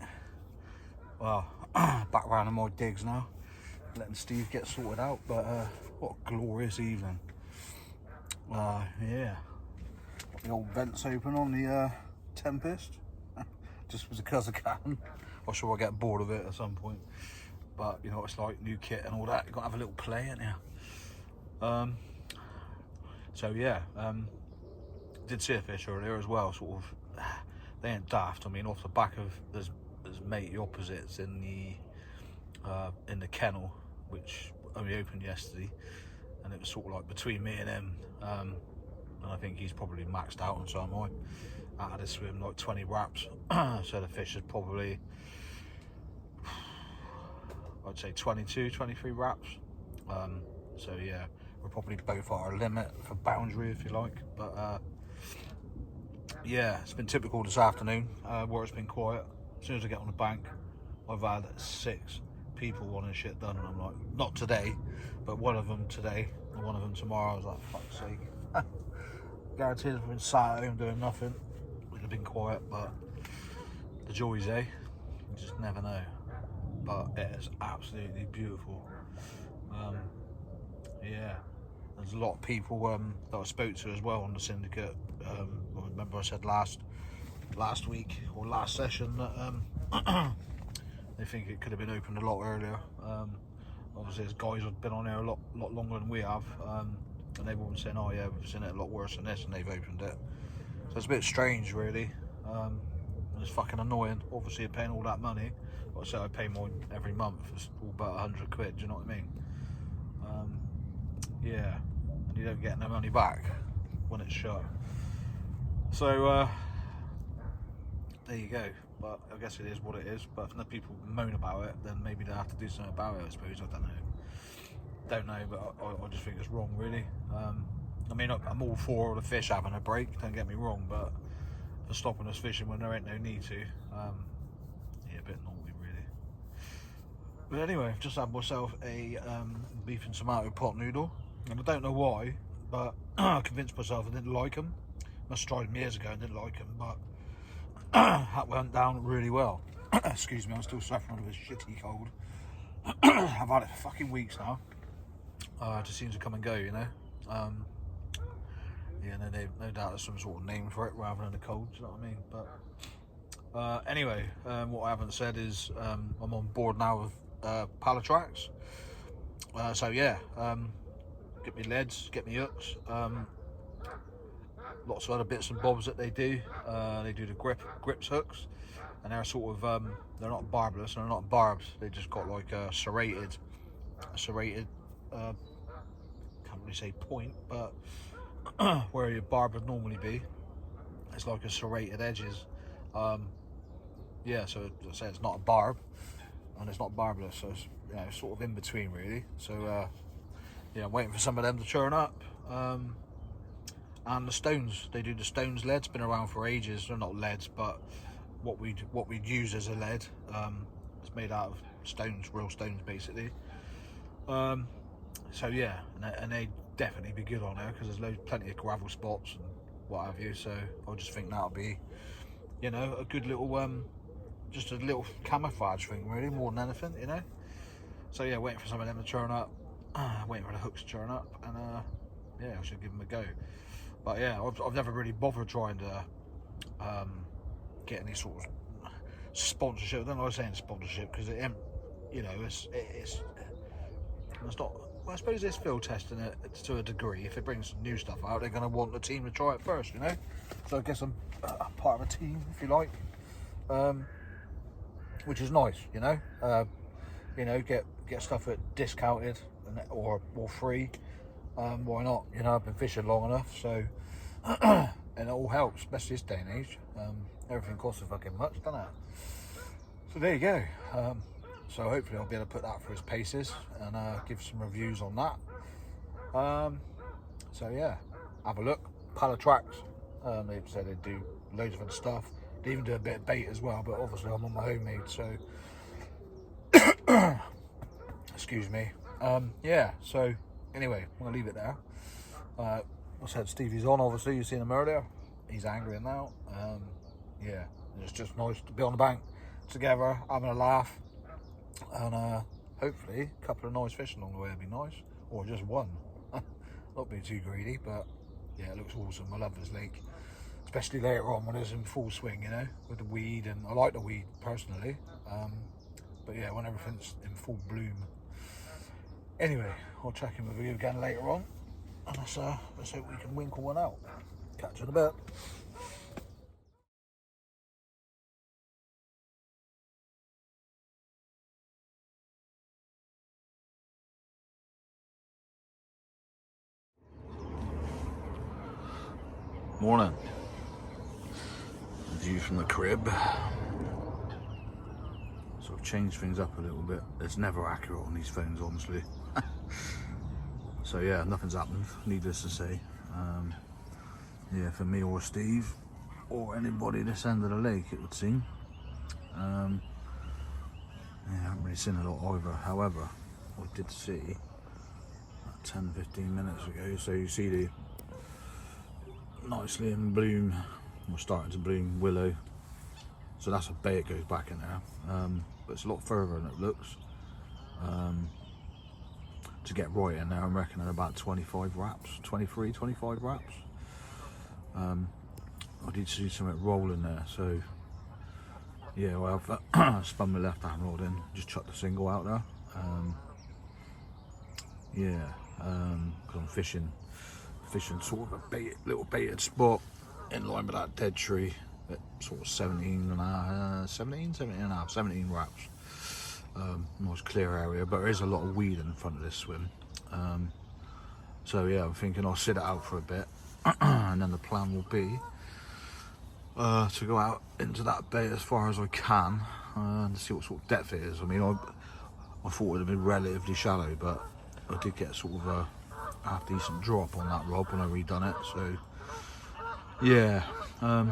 A: Well, back round in my digs now, letting Steve get sorted out, but what a glorious evening. Yeah, the old vents open on the Tempest, just because I can. I'm sure I'll get bored of it at some point, but you know what it's like, new kit and all that, you've got to have a little play, ain't you? So yeah, did see a fish earlier as well, sort of. They ain't daft. I mean, off the back of there's matey opposites in the kennel, which only opened yesterday, and it was sort of like between me and him, and I think he's probably maxed out, and so am out of this swim like 20 wraps. So the fish is probably, I'd say 22, 23 wraps. So yeah, we're probably both at our limit for boundary, if you like. But yeah, it's been typical this afternoon, where it's been quiet. As soon as I get on the bank, I've had 6 people wanting shit done, and I'm like, not today, but one of them today, and one of them tomorrow. I was like, fuck's sake. Guaranteed I've been sat at home doing nothing. Would have been quiet, but the joys, eh? You just never know. But it is absolutely beautiful. Yeah, there's a lot of people that I spoke to as well on the syndicate. I remember I said last week or last session that they think it could have been opened a lot earlier. Obviously, there's guys who've been on there a lot longer than we have, and they've all been saying, "Oh yeah, we've seen it a lot worse than this," and they've opened it. So it's a bit strange, really. And it's fucking annoying. Obviously, you're paying all that money. Like I say, I pay mine every month. It's all about 100 quid. Do you know what I mean? Yeah, and you don't get no money back when it's shut. So there you go. But I guess it is what it is. But if no people moan about it, then maybe they have to do something about it, I suppose. I don't know, but I just think it's wrong, really. I mean, I'm all for all the fish having a break, don't get me wrong, but for stopping us fishing when there ain't no need to, yeah, a bit naughty, really. But anyway, I've just had myself a beef and tomato pot noodle, and I don't know why, but I convinced myself I didn't like them. Must have tried them years ago and didn't like them, but that went down really well. Excuse me, I'm still suffering with a shitty cold. I've had it for fucking weeks now. It just seems to come and go, you know. Yeah, no doubt there's some sort of name for it rather than a cold, do you know what I mean? But anyway, what I haven't said is I'm on board now with Palatrax. So yeah, get me leads, get me hooks. Lots of other bits and bobs that they do. They do the grips hooks, and they're sort of they're not barbless, they're not barbs. They just got like a serrated. Can't really say point, but where your barb would normally be, it's like a serrated edges. Yeah, so I say it's not a barb, and it's not barbless, so it's, you know, sort of in between, really. So yeah, I'm waiting for some of them to turn up. And the stones, they do the stones leads, been around for ages. They're not leads, but what we'd use as a lead. It's made out of stones, real stones, basically. So yeah, and they definitely be good on there because there's plenty of gravel spots and what have you. So I just think that'll be, you know, a good little just a little camouflage thing, really, more than anything, you know. So yeah, waiting for some of them to turn up, waiting for the hooks to turn up, and yeah, I should give them a go. But yeah, I've never really bothered trying to get any sort of sponsorship. I don't like saying sponsorship because it, you know, it's not. Well, I suppose it's field testing it to a degree. If it brings new stuff out, they're going to want the team to try it first, you know. So I guess I'm part of a team, if you like, which is nice, you know. You know, get stuff at discounted or free. Why not? You know, I've been fishing long enough, so and it all helps, especially this day and age. Everything costs so fucking much, doesn't it? So there you go. So hopefully I'll be able to put that through his paces and give some reviews on that. So yeah, have a look. Palatrax. They said they do loads of other stuff. They even do a bit of bait as well, but obviously I'm on my homemade, so excuse me. Yeah, so anyway, I'm gonna leave it there. I said Stevie's on, obviously, you've seen him earlier. He's angry now. Yeah, it's just nice to be on the bank together, having a laugh, and hopefully a couple of nice fish along the way would be nice, or just one. Not being too greedy, but yeah, it looks awesome. I love this lake, especially later on when it's in full swing, you know, with the weed, and I like the weed personally, but yeah, when everything's in full bloom. Anyway, I'll check in with you again later on, and let's hope we can winkle one out. Catch you in a bit. Morning. view from the crib. Sort of changed things up a little bit. It's never accurate on these phones, honestly. So yeah, nothing's happened, needless to say. Yeah, for me or Steve, or anybody this end of the lake, it would seem. Yeah, I haven't really seen a lot either. However, I did see 10-15 minutes ago, so you see the nicely in bloom, or starting to bloom, willow. So that's a bay, it goes back in there, but it's a lot further than it looks. To get right in there, I'm reckoning about 25 wraps, 23, 25 wraps. I did see something rolling there, so yeah, well, I've spun my left hand rod in, just chucked the single out there. Yeah, because I'm fishing sort of a little baited spot in line with that dead tree at sort of 17 wraps. Nice clear area, but there is a lot of weed in front of this swim. So yeah, I'm thinking I'll sit it out for a bit, and then the plan will be to go out into that bay as far as I can and see what sort of depth it is. I mean, I thought it would have been relatively shallow, but I did get sort of a half decent drop on that rod when I redone it. So yeah, I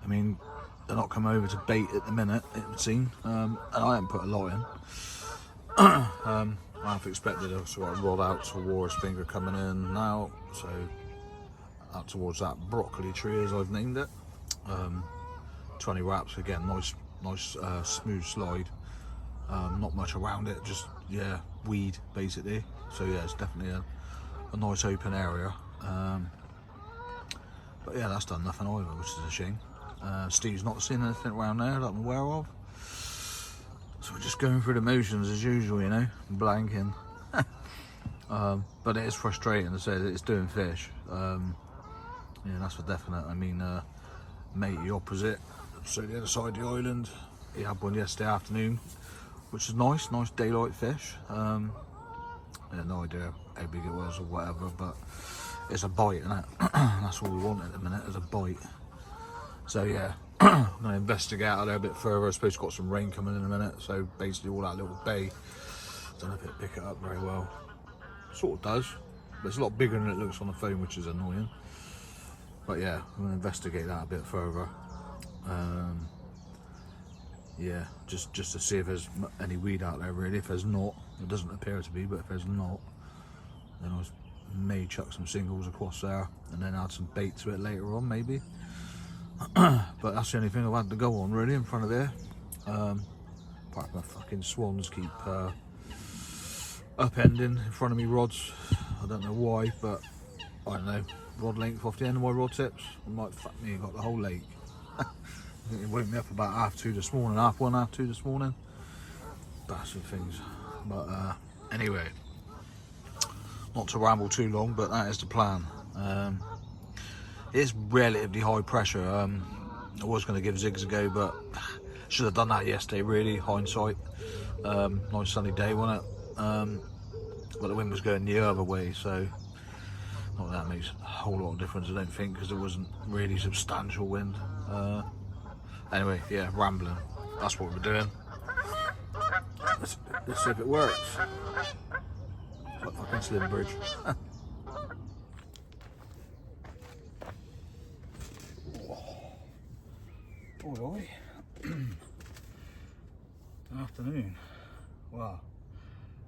A: mean, they're not coming over to bait at the minute, it would seem, and I haven't put a lot in. I half expected a sort of rod out towards finger coming in now, so out towards that broccoli tree, as I've named it. 20 wraps again, nice smooth slide. Not much around it, just yeah, weed basically. So yeah, it's definitely a nice open area. But yeah, that's done nothing either, which is a shame. Steve's not seen anything around there that I'm aware of. So we're just going through the motions as usual, you know, blanking. But it is frustrating to say that it's doing fish. Yeah, that's for definite. I mean, matey opposite, so the other side of the island, he had one yesterday afternoon, which is nice daylight fish. I had no idea how big it was or whatever, but it's a bite, isn't it? That's all we want at the minute, is a bite. So yeah, I'm going to investigate out there a bit further. I suppose we've got some rain coming in a minute, so basically all that little bay, don't know if it pick it up very well. Sort of does, but it's a lot bigger than it looks on the phone, which is annoying. But yeah, I'm going to investigate that a bit further. Yeah, just to see if there's any weed out there really. If there's not, it doesn't appear to be, but if there's not, then I may chuck some singles across there and then add some bait to it later on maybe. But that's the only thing I've had to go on really in front of there. Apart from my fucking swans keep upending in front of me rods. I don't know why, but I don't know. Rod length off the end of my rod tips. I'm like, fuck me, got the whole lake. I think it woke me up about 1:30 this morning, 1:30, 2:30 this morning. Bastard things. But anyway, not to ramble too long, but that is the plan. It's relatively high pressure. I was going to give zigs a go, but should have done that yesterday really, hindsight. Nice sunny day, wasn't it? But the wind was going the other way, so not that makes a whole lot of difference, I don't think, because there wasn't really substantial wind. Anyway, yeah, rambling. That's what we're doing. Let's see if it works. It's like fucking Slim Bridge. Oi. Afternoon. Wow.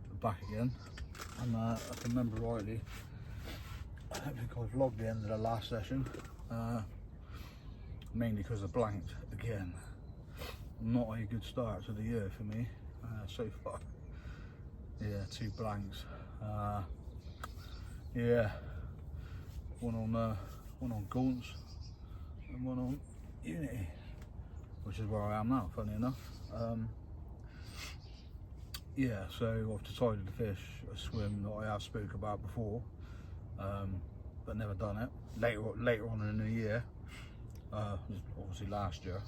A: We're back again. And if I remember rightly, I don't think I vlogged the end of the last session. Mainly because I blanked again. Not a good start to the year for me so far. Yeah, 2 blanks. Yeah, one on Gaunts and one on Unity, which is where I am now, funny enough. Yeah, so I've decided to fish a swim that I have spoke about before, but never done it. Later on in the year, obviously last year.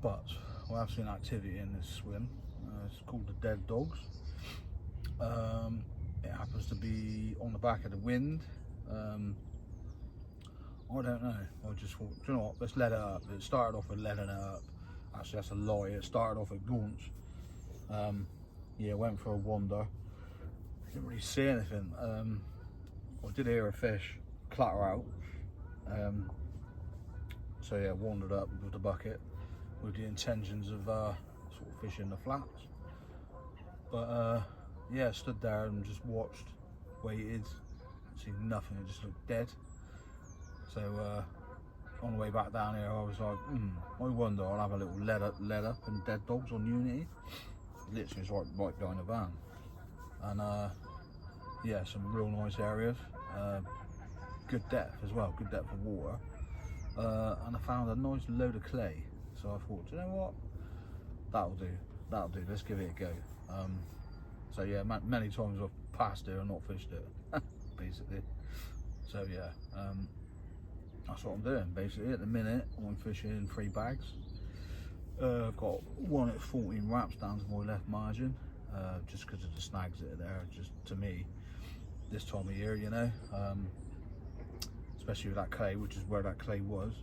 A: But I have seen activity in this swim. It's called the Dead Dogs. It happens to be on the back of the wind, I don't know. I just thought, do you know what, let's let it up. It started off with letting it up. Actually, that's a lie. It started off at Gaunts. Yeah, went for a wander. Didn't really see anything. I did hear a fish clatter out. So yeah, wandered up with the bucket with the intentions of sort of fishing the flats. But yeah, stood there and just watched, waited, seen nothing. It just looked dead. So on the way back down here, I was like, I wonder, I'll have a little let up and dead dogs on Unity. Literally, it's right behind the van. And yeah, some real nice areas. Good depth as well, good depth of water. And I found a nice load of clay. So I thought, you know what? That'll do, let's give it a go. So yeah, many times I've passed it and not fished it, basically. So yeah, that's what I'm doing, basically. At the minute, I'm fishing 3 bags. I've got one at 14 wraps down to my left margin, just because of the snags that are there, just to me, this time of year, you know. Especially with that clay, which is where that clay was.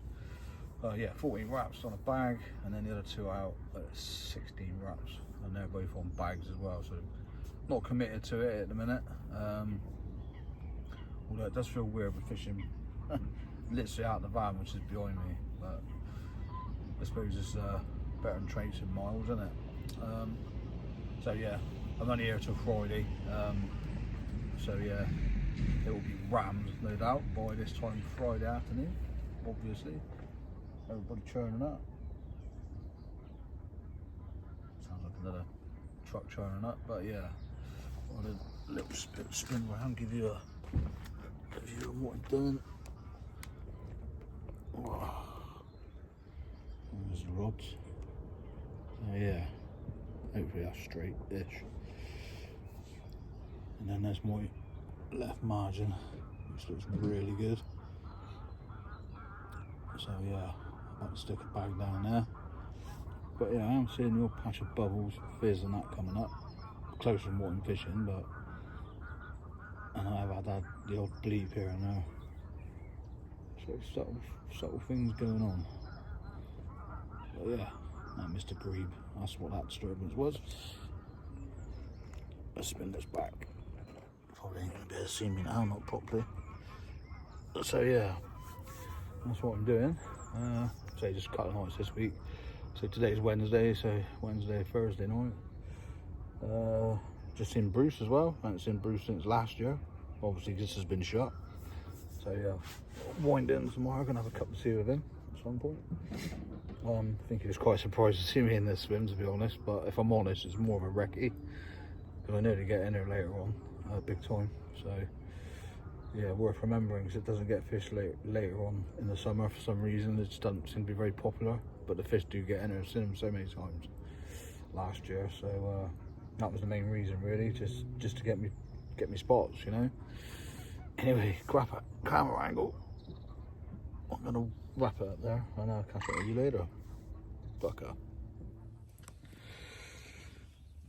A: Yeah, 14 wraps on a bag, and then the other 2 out at 16 wraps, and they're both on bags as well. So not committed to it at the minute. Although it does feel weird with fishing literally out the van, which is behind me. But I suppose it's better than tracing miles, isn't it? So yeah, I'm only here till Friday. So yeah, it will be rammed, no doubt, by this time Friday afternoon, obviously. Everybody churning up. Sounds like another truck churning up, but yeah. I'll do a little spin around, give you a view of what I'm doing. Oh. There's the rods. So yeah, hopefully that's straight-ish. And then there's my left margin, which looks really good. So yeah, I might stick a bag down there. But yeah, I am seeing the odd patch of bubbles, fizz and that coming up. Closer than what I'm fishing, but and I have had the odd bleep here and there. So subtle things going on. But yeah, that Mr. Grebe, that's what that disturbance was. Let's spin this back. Probably ain't gonna be able to see me now, not properly. So yeah, that's what I'm doing. So just a couple of nights this week. So today's Wednesday, so Wednesday, Thursday night. Just seen Bruce as well. I haven't seen Bruce since last year. Obviously this has been shut. So yeah, wind in tomorrow, gonna have a cup of tea with him at some point. I think he was quite surprised to see me in this swim, to be honest, but if I'm honest, it's more of a recce, because I know to get in there later on, big time. So yeah, worth remembering, because it doesn't get fish later on in the summer for some reason. It just doesn't seem to be very popular, but the fish do get in there. I've seen them so many times last year, so that was the main reason, really, just to get me spots, you know. Anyway, grab a camera angle. I'm gonna wrap it up there, and I'll catch up with you later. Fucker.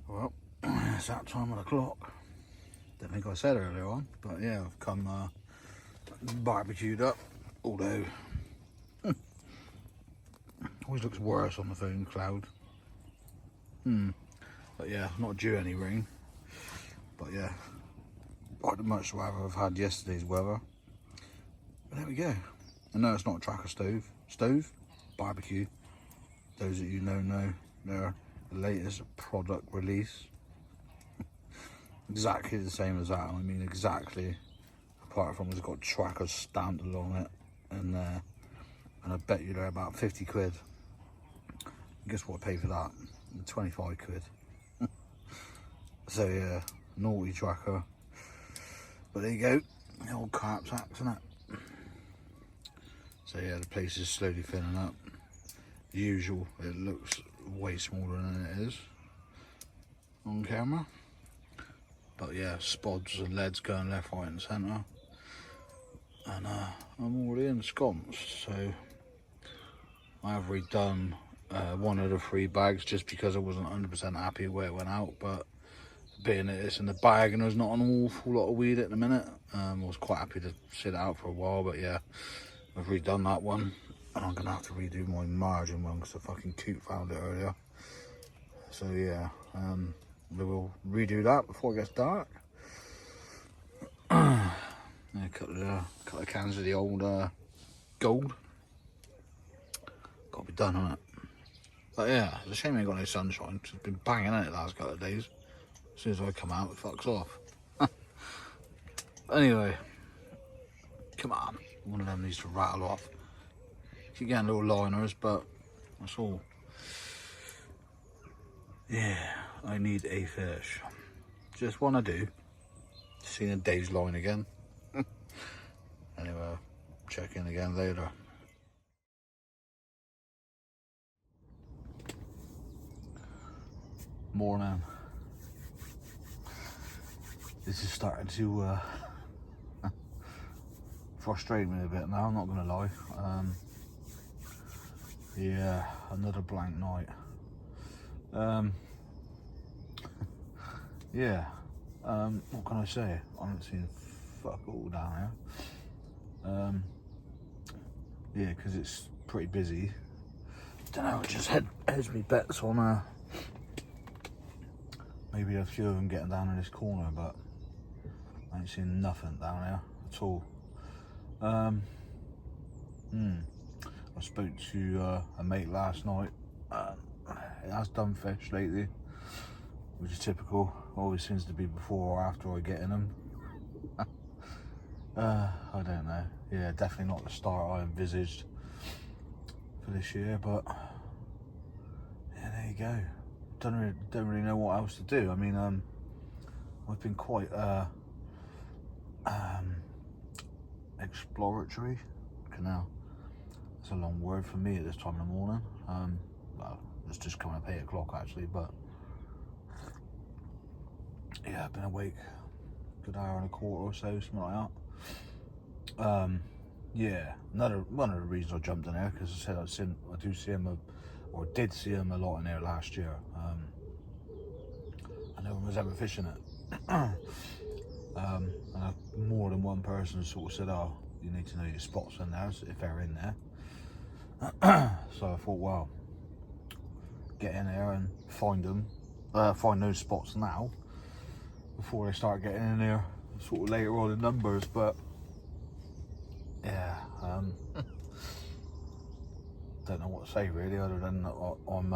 A: Well, it's that time of the clock. Don't think I said earlier on, but yeah, I've come barbecued up, although always looks worse on the phone cloud. But yeah, not due any rain. But yeah, I'd much rather have had yesterday's weather. But there we go. I know it's not a tracker stove, barbecue. Those that you know they're the latest product release. Exactly the same as that. I mean, exactly. Apart from it's got trackers stamped along it, and I bet you they're about 50 quid. Guess what I paid for that? 25 quid. So yeah, naughty tracker. But there you go, the old carp sacks, isn't it? So yeah, the place is slowly filling up. The usual, it looks way smaller than it is on camera. But yeah, spods and leads going left, right and centre. And I'm already in sconce, so I have redone one of the 3 bags just because I wasn't 100% happy where it went out, but being that it's in the bag and there's not an awful lot of weed at the minute, I was quite happy to sit out for a while. But yeah, I've redone that one, and I'm gonna have to redo my margin one because the fucking coot found it earlier. So yeah, we will redo that before it gets dark. A couple of cans of the old gold. Got to be done, hasn't it? But yeah, it's a shame I ain't got no sunshine. It's been banging in it the last couple of days. As soon as I come out, it fucks off. Anyway, come on. One of them needs to rattle off. Keep getting little liners, but that's all. Yeah, I need a fish. Just want to do. Seeing a day's line again. Anyway, check in again later. Morning. This is starting to frustrate me a bit now, I'm not gonna lie. Yeah, another blank night. Yeah, what can I say? I haven't seen fuck all down here. Yeah, because it's pretty busy. Don't know, it just heads me bets on maybe a few of them getting down in this corner, but I ain't seen nothing down here at all. I spoke to a mate last night. It has done fish lately, which is typical. Always seems to be before or after I get in them. I don't know. Yeah, definitely not the start I envisaged for this year, but yeah, there you go. Don't really know what else to do. I mean, I've been quite exploratory. Canal. It's a long word for me at this time in the morning. Well, it's just coming up 8 o'clock actually, but yeah, I've been awake a good hour and a quarter or so, something like that. Yeah, one of the reasons I jumped in there, because I said I did see him a lot in there last year. And no one was ever fishing it. And more than one person sort of said, "Oh, you need to know your spots in there if they're in there." So I thought, well, get in there and find those spots now before they start getting in there sort of later on in numbers. But yeah, don't know what to say really, other than I'm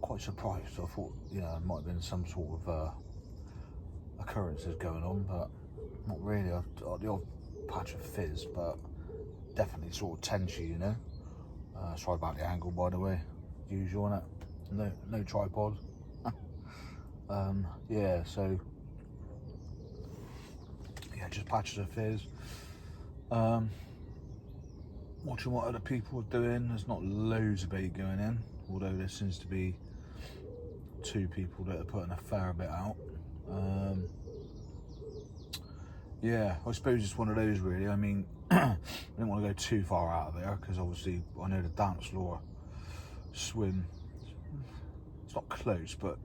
A: quite surprised. I thought, you know, it might have been some sort of occurrences going on, but not really. The odd patch of fizz, but definitely sort of tension, you know. Sorry about the angle, by the way. Usual, innit? No tripod. Yeah, so yeah, just patches of fizz. Watching what other people are doing. There's not loads of bait going in, although there seems to be 2 people that are putting a fair bit out. Yeah, I suppose it's one of those really. I mean, I don't want to go too far out of there, because obviously I know the dance floor swim, it's not close, but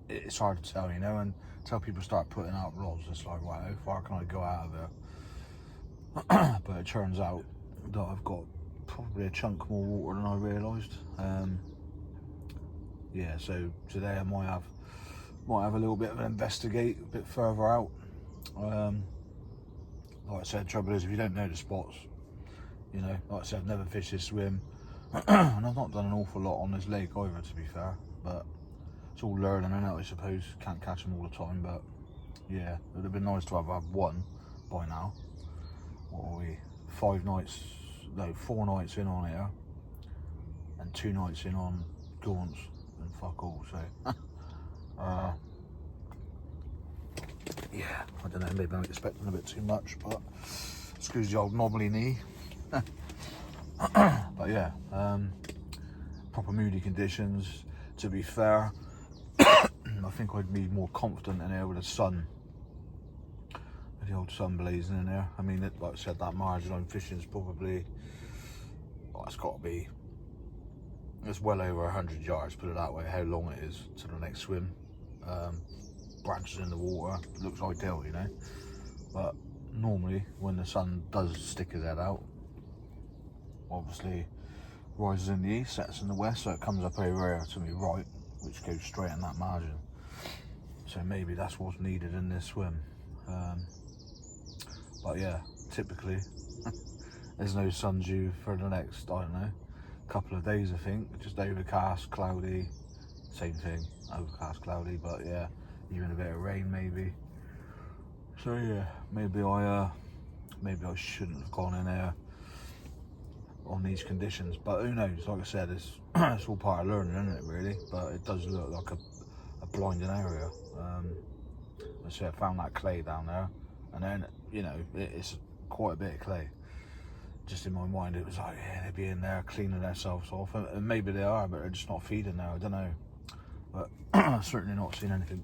A: it's hard to tell, you know, and until people start putting out rods, it's like, wow, how far can I go out of there? But it turns out that I've got probably a chunk more water than I realised. Yeah, so today I might have a little bit of an investigate a bit further out. Like I said, trouble is, if you don't know the spots, you know, like I said, I've never fished this swim, and I've not done an awful lot on this lake either, to be fair, but it's all learning, and I suppose. Can't catch them all the time, but yeah, it would have been nice to have had one by now. What are we? 4 nights in on here, and 2 nights in on Gaunts, and fuck all, so yeah, I don't know, maybe I'm expecting a bit too much, but excuse the old knobbly knee. But yeah, proper moody conditions. To be fair, I think I'd be more confident in there with the sun, with the old sun blazing in there. I mean, like I said, that margin I'm fishing is probably, it's got to be, it's well over 100 yards, put it that way, how long it is to the next swim. Branches in the water, looks ideal, you know, but normally when the sun does stick his head out, obviously rises in the east, sets in the west, so it comes up over here to me right, which goes straight in that margin. So maybe that's what's needed in this swim. But yeah, typically there's no sun due for the next, I don't know, couple of days. I think just overcast, cloudy, same thing, overcast, cloudy, but yeah, even a bit of rain maybe. So yeah, maybe I shouldn't have gone in there on these conditions, but who knows? Like I said, it's it's all part of learning, isn't it, really? But it does look like a blinding area. I say I found that clay down there, and then, you know, it's quite a bit of clay. Just in my mind, it was like, yeah, they'd be in there cleaning themselves off, and maybe they are, but they're just not feeding there. I don't know, but certainly not seen anything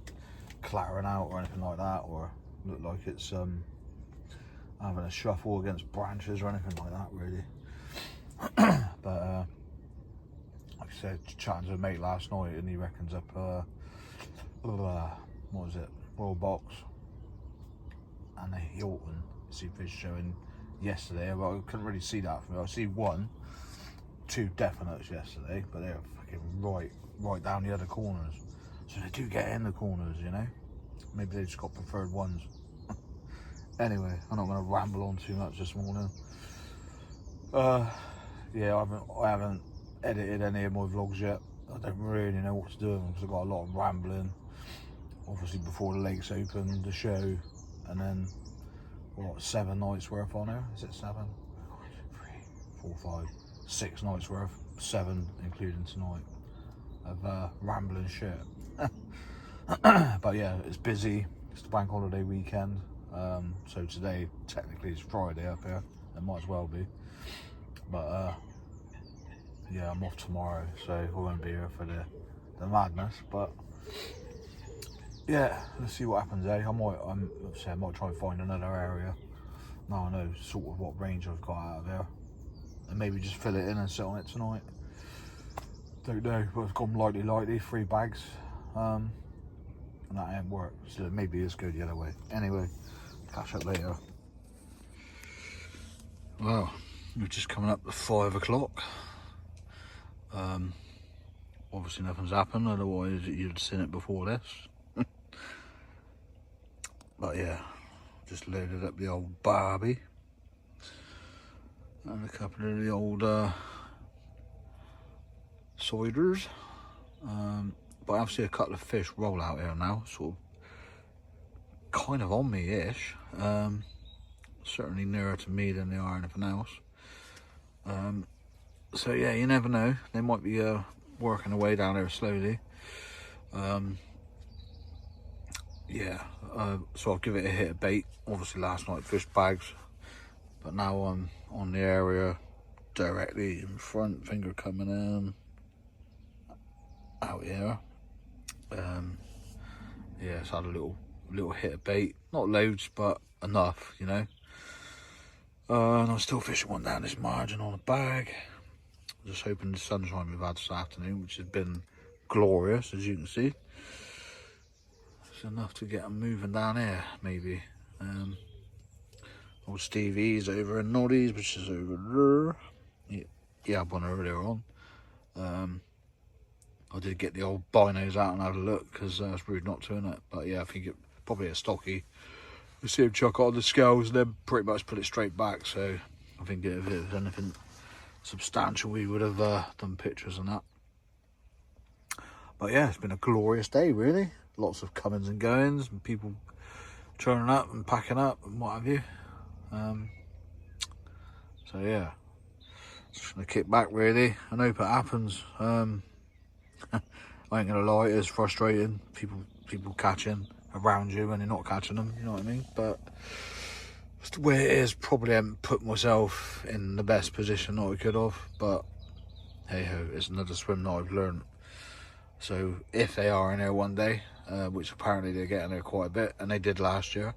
A: clattering out or anything like that, or look like it's having a shuffle against branches or anything like that, really. But like I said, chatting to a mate last night, and he reckons up what was it, Royal Box and the Hilton see fish showing yesterday. Well, I couldn't really see that from me. I see two definites yesterday, but they're fucking right down the other corners, so they do get in the corners, you know. Maybe they just got preferred ones. Anyway, I'm not going to ramble on too much this morning. Yeah, I haven't edited any of my vlogs yet. I don't really know what to do because I've got a lot of rambling. Obviously before the lakes open, the show, and then what, 7 nights worth on there? Is it 7? 3, 4, 5, 6 nights worth, 7 including tonight, of rambling shit. But yeah, it's busy. It's the bank holiday weekend. So today technically it's Friday up here. It might as well be. But yeah, I'm off tomorrow, so I won't be here for the madness. But yeah, let's see what happens, eh? I might try and find another area. Now I know sort of what range I've got out of there, and maybe just fill it in and sit on it tonight. Don't know, but I've gone lightly, 3 bags, and that ain't work. So maybe it's go the other way. Anyway, catch up later. Well, we're just coming up to 5 o'clock. Obviously nothing's happened, otherwise you'd have seen it before this. But yeah, just loaded up the old Barbie and a couple of the old ciders. But I've seen a couple of fish roll out here now, sort of kind of on me-ish. Certainly nearer to me than they are anything else. So yeah, you never know. They might be working away down there slowly. Yeah, so I'll give it a hit of bait. Obviously last night fished bags, but now I'm on the area directly in front, finger coming in, out here. Yeah, it's had a little hit of bait, not loads, but enough, you know. And I'm still fishing one down this margin on a bag. Just hoping the sunshine we've had this afternoon, which has been glorious, as you can see. It's enough to get them moving down here, maybe. Old Stevie's over in Noddy's, which is over there. Yeah, I went earlier on. I did get the old binos out and have a look, because it's rude not to, innit? But yeah, I think it probably a stocky. We see him chuck it on the scales and then pretty much put it straight back. So I think if it was anything substantial, we would have done pictures and that. But yeah, it's been a glorious day, really. Lots of comings and goings, and people turning up and packing up and what have you. So yeah, just gonna kick back really and hope it happens. I ain't gonna lie, it is frustrating. People catching around you when you're not catching them, you know what I mean? But it's the way it is. Probably haven't put myself in the best position that I could have, but hey ho, it's another swim that I've learned. So if they are in there one day, which apparently they're getting there quite a bit, and they did last year,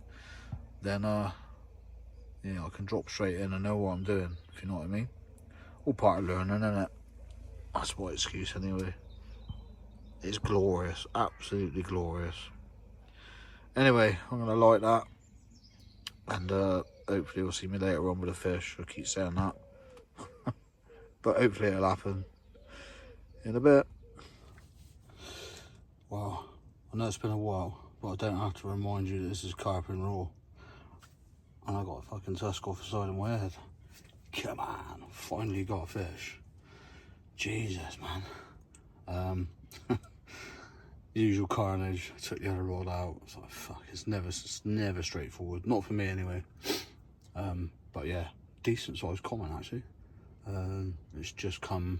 A: then yeah, I can drop straight in and know what I'm doing, if you know what I mean. All part of learning, isn't it? That's my excuse anyway. It's glorious, absolutely glorious. Anyway, I'm gonna like that, and hopefully you'll see me later on with a fish. I keep saying that. but hopefully it'll happen in a bit. Well, I know it's been a while, but I don't have to remind you that this is carping raw. And I got a fucking tusk off the side of my head. Come on, finally got a fish. Jesus, man. Usual carnage. I took the other rod out. It's like, fuck, it's never straightforward. Not for me anyway. But yeah, decent sized common actually. It's just kind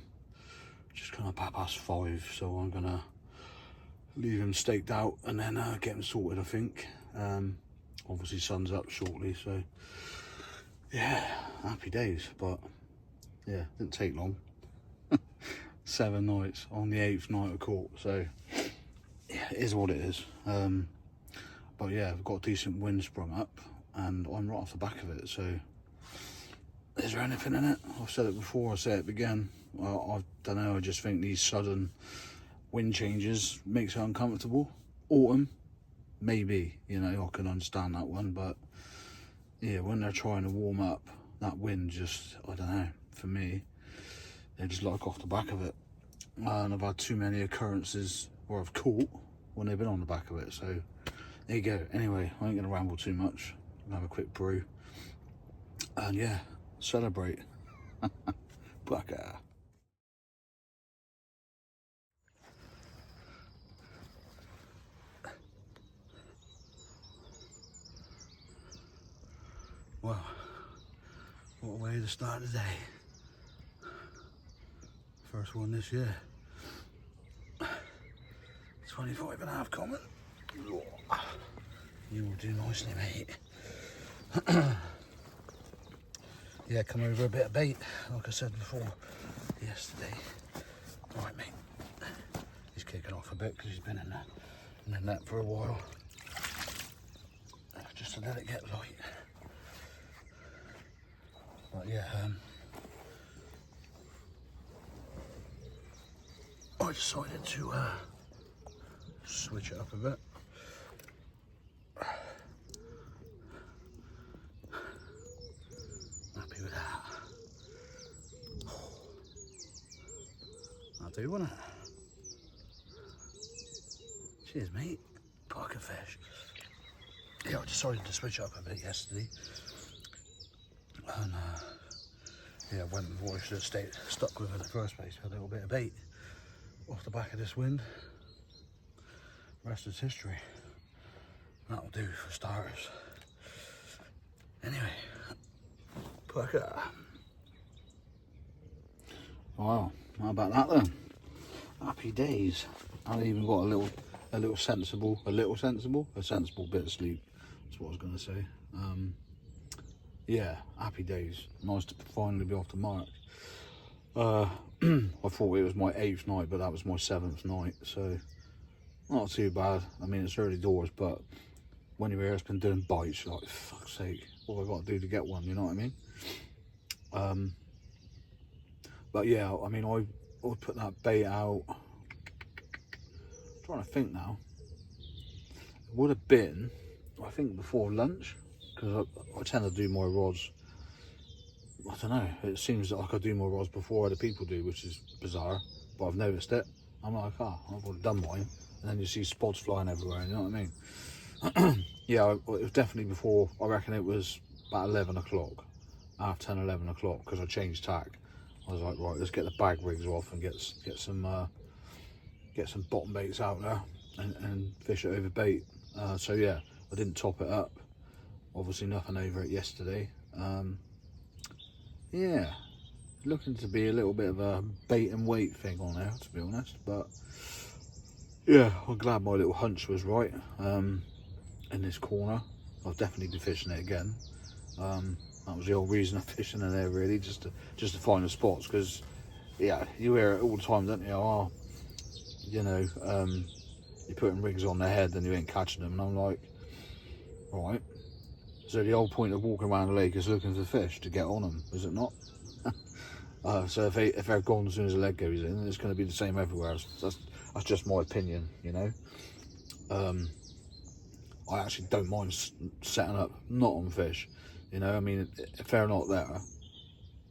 A: of past 5, so I'm gonna leave him staked out and then get him sorted, I think. Obviously sun's up shortly, so yeah, happy days. But yeah, didn't take long. 7 nights, on the 8th night I caught, so yeah, it is what it is. But yeah, I've got a decent wind sprung up and I'm right off the back of it, so is there anything in it? I've said it before, I'll say it again. Well, I don't know, I just think these sudden wind changes makes it uncomfortable. Autumn, maybe, you know, I can understand that one, but yeah, when they're trying to warm up, that wind just, I don't know, for me, they just like off the back of it. And I've had too many occurrences where I've caught when they've been on the back of it, so there you go. Anyway, I ain't gonna ramble too much. I'm gonna have a quick brew. And yeah, celebrate. Baka. Well, what a way to start the day. First one this year. 25.5 common. You will do nicely, mate. Yeah, come over a bit of bait, like I said before, yesterday. Right, mate. He's kicking off a bit because he's been in the net for a while. Just to let it get light. But yeah, I decided to switch it up a bit. Happy with that. I'll do, won't it? Cheers, mate. Pike fish. Yeah, I decided to switch up a bit yesterday. And yeah, I went with what I should have stuck with in the first place, a little bit of bait off the back of this wind. Rest is history. That'll do for starters. Anyway, Pika. Wow, how about that then? Happy days. I even got a sensible bit of sleep. That's what I was gonna say. Yeah, happy days. Nice to finally be off the mark. I thought it was my 8th night, but that was my 7th night, so not too bad. I mean, it's early doors, but when you're here, it's been doing bites, you're like, fuck's sake, what have I got to do to get one, you know what I mean? But yeah, I mean, I put that bait out, I'm trying to think now, it would have been, I think, before lunch, because I tend to do my rods, I don't know, it seems like I do more rods before other people do, which is bizarre, but I've noticed it. I'm like, I've already done mine, and then you see spots flying everywhere, you know what I mean? Yeah, it was definitely before, I reckon it was about 11 o'clock, half 10, 11 o'clock, because I changed tack. I was like, right, let's get the bag rigs off and get some bottom baits out there and fish it over bait. So yeah, I didn't top it up. Obviously nothing over it yesterday. Yeah, looking to be a little bit of a bait and weight thing on there, to be honest. But yeah, I'm glad my little hunch was right. In this corner, I'll definitely be fishing it again. That was the whole reason of fishing in there, really, just to find the spots. Because yeah, you hear it all the time, don't you? Oh, you know, you're putting rigs on their head and you ain't catching them. And I'm like, right. So the whole point of walking around the lake is looking for fish to get on them, is it not? So if they're gone as soon as the leg goes in, it's going to be the same everywhere. That's just my opinion, you know. I actually don't mind setting up not on fish, you know. I mean, if they're not there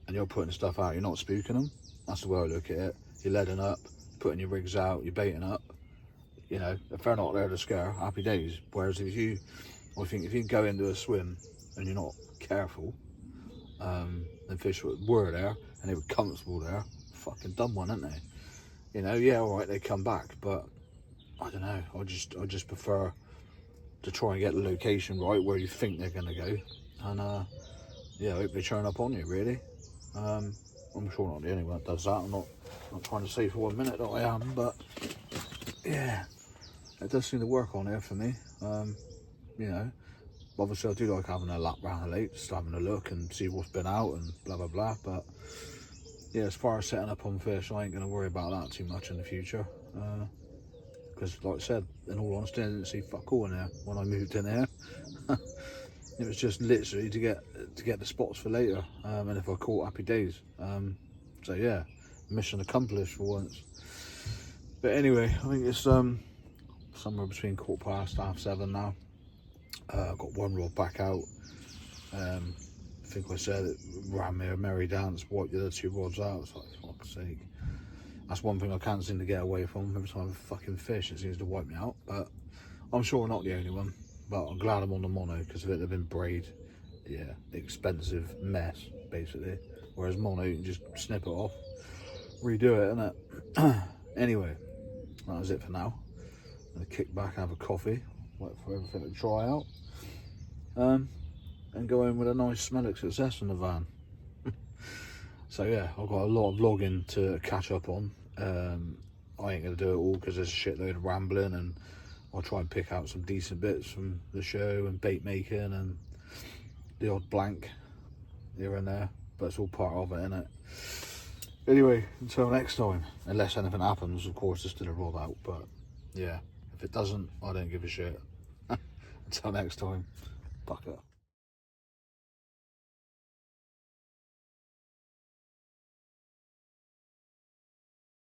A: and you're putting stuff out, you're not spooking them. That's the way I look at it. You're leading up, putting your rigs out, you're baiting up. You know, if they're not there to scare, happy days. Whereas if you go into a swim and you're not careful, and fish were there and they were comfortable there, fucking done one, aren't they? You know, yeah, all right, they come back, but I don't know. I just prefer to try and get the location right where you think they're gonna go, and yeah, I hope they turn up on you. Really, I'm sure not the only one that does that. I'm not trying to say for 1 minute that I am, but yeah, it does seem to work on here for me. You know, obviously I do like having a lap round the lake, just having a look and see what's been out and blah blah blah. But yeah, as far as setting up on fish, I ain't gonna worry about that too much in the future. Because like I said, in all honesty, I didn't see fuck all in there when I moved in here. It was just literally to get the spots for later, and if I caught, happy days. So yeah, mission accomplished for once. But anyway, I think it's somewhere between 7:15 now. I've got one rod back out. I think I said it ran me a merry dance, wiped the other 2 rods out. It's like, fuck's sake. That's one thing I can't seem to get away from. Every time I fucking fish, it seems to wipe me out. But I'm sure I'm not the only one. But I'm glad I'm on the mono, because if it had been braid, yeah, expensive mess, basically. Whereas mono, you can just snip it off, redo it, innit? Anyway, that was it for now. I'm going to kick back, have a coffee, wait for everything to dry out, and go in with a nice smelling success in the van. So yeah, I've got a lot of vlogging to catch up on. I ain't going to do it all because there's a shitload of rambling, and I'll try and pick out some decent bits from the show and bait making and the odd blank here and there, but it's all part of it, innit? Anyway, until next time, unless anything happens, of course, there's still a rod out, but yeah, if it doesn't, I don't give a shit. Until next time, fuck it.